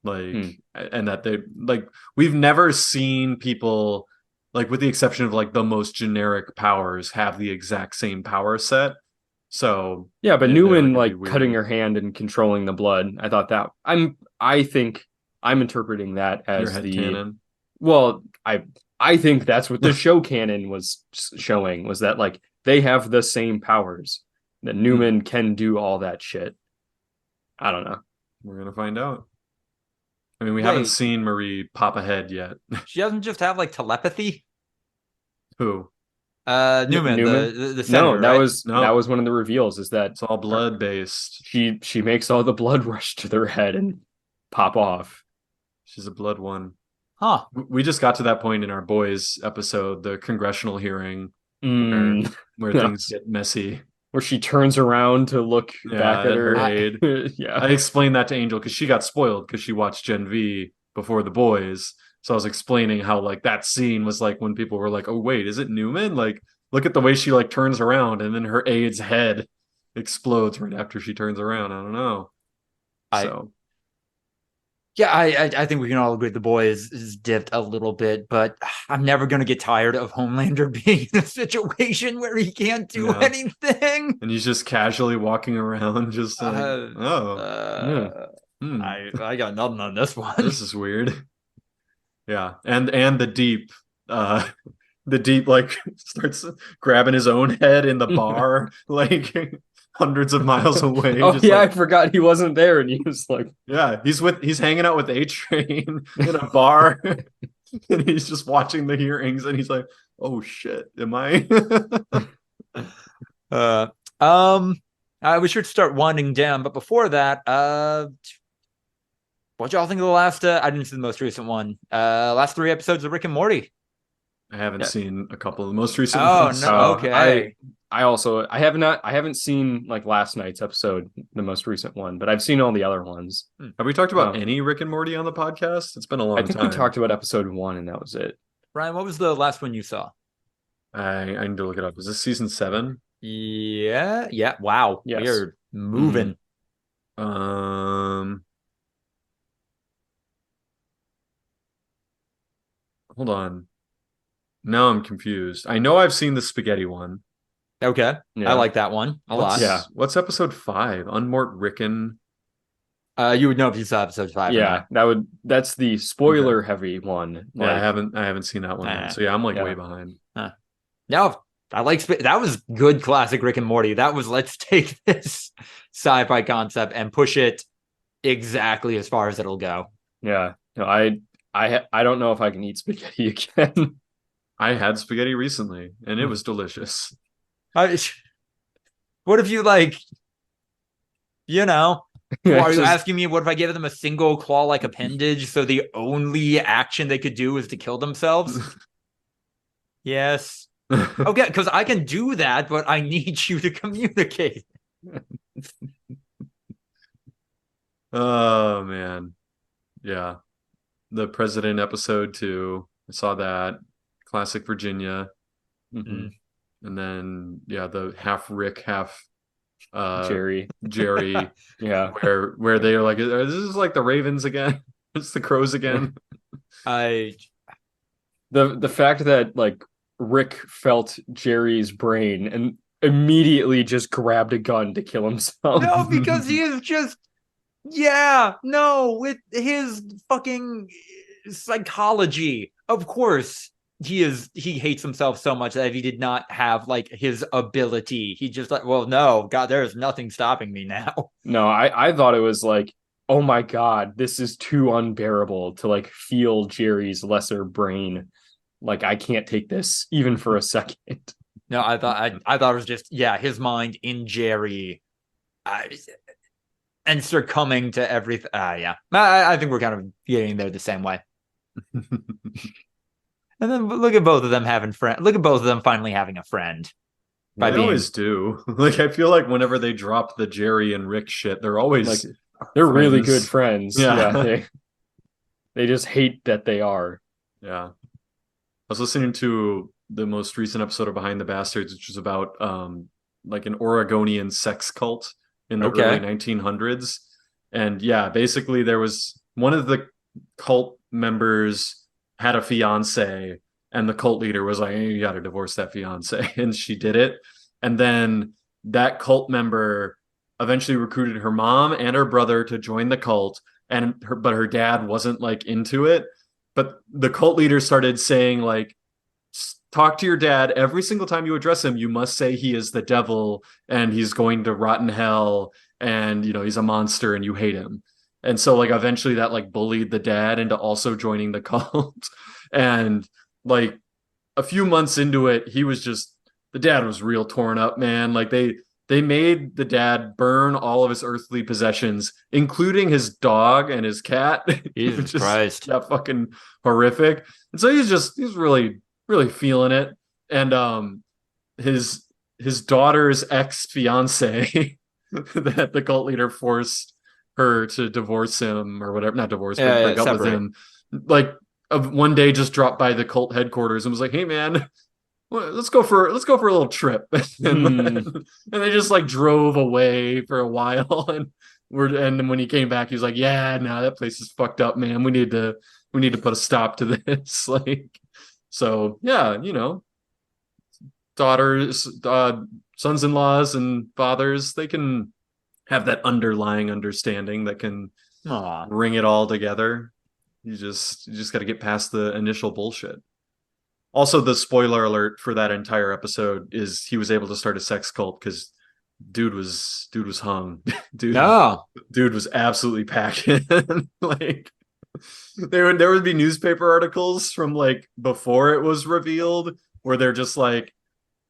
Like, and that they like, we've never seen people, like with the exception of like the most generic powers, have the exact same power set. So yeah, but Newman like cutting her hand and controlling the blood, I thought that I think I'm interpreting that as your head canon. Well, I think that's what the show canon was showing, was that like they have the same powers, that Newman can do all that shit. I don't know. We're gonna find out. I mean, we haven't seen Marie pop a head yet. She doesn't just have like telepathy. Who? Newman. The senator, that right? was one of the reveals, is that it's all blood based. She makes all the blood rush to their head and pop off. She's a blood one. Huh. We just got to that point in our boys episode, the congressional hearing, where things get messy. Where she turns around to look back at her aide. Yeah. I explained that to Angel because she got spoiled because she watched Gen V before the boys. So I was explaining how like that scene was like when people were like, oh wait, is it Newman? Like, look at the way she like turns around and then her aide's head explodes right after she turns around. I don't know. Yeah, I think we can all agree the boy is dipped a little bit, but I'm never going to get tired of Homelander being in a situation where he can't do anything. And he's just casually walking around, just like, I got nothing on this one. This is weird. Yeah, and the deep like starts grabbing his own head in the bar, like hundreds of miles away. Oh yeah, like, I forgot he wasn't there, and he was like, yeah, he's hanging out with A-Train in a bar, and he's just watching the hearings, and he's like, oh shit, am I? We should start winding down, but before that, what y'all think of the last? I didn't see the most recent one. Last 3 episodes of Rick and Morty. I haven't seen a couple of the most recent ones. Oh, no, okay. I haven't seen like last night's episode, the most recent one, but I've seen all the other ones. Have we talked about any Rick and Morty on the podcast? It's been a long time. I think we talked about episode 1 and that was it. Ryan, what was the last one you saw? I need to look it up. Is this season 7? Yeah. Wow, we Yes. are moving. Um, hold on. Now I'm confused. I know I've seen the spaghetti one. Okay, I Yeah. like that one a lot. Yeah. What's episode 5? Unmort Rickon. You would know if you saw episode 5 or Yeah, not. that's the spoiler heavy one. Yeah, Like, I haven't seen that one then. Uh, So yeah, I'm like way yeah. behind. No, I like that was good classic Rick and Morty. That was let's take this sci-fi concept and push it exactly as far as it'll go. Yeah. No, I don't know if I can eat spaghetti again. I had spaghetti recently and it was delicious. What if you like, you know, Yeah, are you just asking me what if I gave them a single claw-like appendage so the only action they could do is to kill themselves? Yes. Okay, because I can do that, but I need you to communicate. Oh man. Yeah. The President episode 2. I saw that. Classic Virginia. mhm. And then yeah, the half Rick, half Jerry. Jerry, Yeah. where they are like, this is like the Ravens again. It's the Crows again. I The fact that like Rick felt Jerry's brain and immediately just grabbed a gun to kill himself. no, because he is just yeah, no, with his fucking psychology. Of course, he hates himself so much that if he did not have like his ability, he just like, well, no, God, there is nothing stopping me now. No, I thought it was like, oh my God, this is too unbearable to like feel Jerry's lesser brain. Like I can't take this even for a second. No, I thought it was just yeah, his mind in Jerry. And succumbing to everything. Yeah, I think we're kind of getting there the same way. And then look at both of them having friend. Look at both of them finally having a friend. By They being always do. Like I feel like whenever they drop the Jerry and Rick shit, they're always Like they're really good friends. friends. Yeah, they just hate that they are. Yeah. I was listening to the most recent episode of Behind the Bastards, which was about like an Oregonian sex cult in the early okay. 1900s. And yeah, basically there was one of the cult members had a fiance and the cult leader was like, hey, you got to divorce that fiance. And she did it. And then that cult member eventually recruited her mom and her brother to join the cult. But her dad wasn't like into it. But the cult leader started saying like, talk to your dad every single time you address him. You must say he is the devil and he's going to rot in hell and you know he's a monster and you hate him. And so like eventually that like bullied the dad into also joining the cult. And like a few months into it, he was just the dad was real torn up, man. Like they made the dad burn all of his earthly possessions, including his dog and his cat. Jesus Just Christ. that fucking horrific. And so he's really feeling it. And his daughter's ex-fiance that the cult leader forced her to divorce him or whatever, not divorce, but break up with him. Like one day just dropped by the cult headquarters and was like, hey man, let's go for a little trip. And they just like drove away for a while and when he came back he was like, yeah, no, that place is fucked up, man. We need to put a stop to this. Like, so yeah, you know, daughters, sons-in-laws and fathers, they can have that underlying understanding that can bring it all together. You just got to get past the initial bullshit. Also, the spoiler alert for that entire episode is he was able to start a sex cult because dude was hung. Dude was absolutely packing. Like there would be newspaper articles from like before it was revealed where they're just like,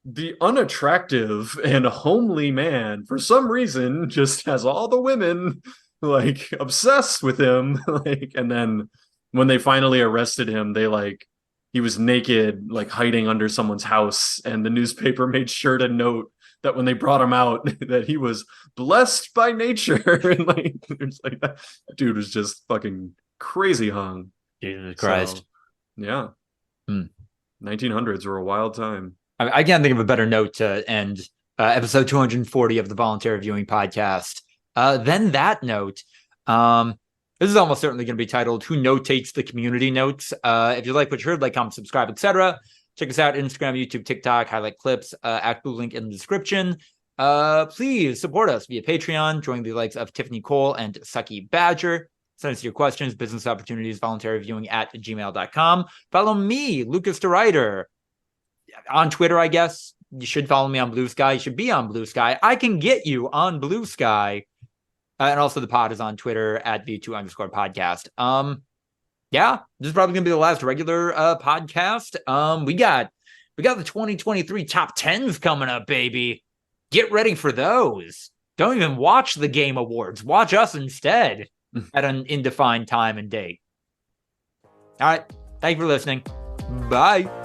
the unattractive and homely man for some reason just has all the women like obsessed with him. Like, and then when they finally arrested him, they like he was naked like hiding under someone's house, and the newspaper made sure to note that when they brought him out that he was blessed by nature. And like it's like that dude was just fucking crazy hung. Jesus Christ. So, yeah. 1900s were a wild time. I can't think of a better note to end episode 240 of the Voluntary Viewing podcast than that note. This is almost certainly going to be titled "Who Notates the Community Notes?" If you like what you heard, like, comment, subscribe, etc. Check us out: Instagram, YouTube, TikTok, highlight clips, ActBlue link in the description. Please support us via Patreon. Join the likes of Tiffany Cole and Sucky Badger. Send us your questions, business opportunities, voluntaryviewing@gmail.com. Follow me, Lucas the Writer, on Twitter, I guess. You should follow me on Blue Sky. You should be on Blue Sky. I can get you on Blue Sky. And also the pod is on Twitter @V2_podcast. Yeah, this is probably gonna be the last regular podcast. We got the 2023 top 10s coming up, baby. Get ready for those. Don't even watch the Game Awards. Watch us instead at an indefined time and date. All right. Thank you for listening. Bye.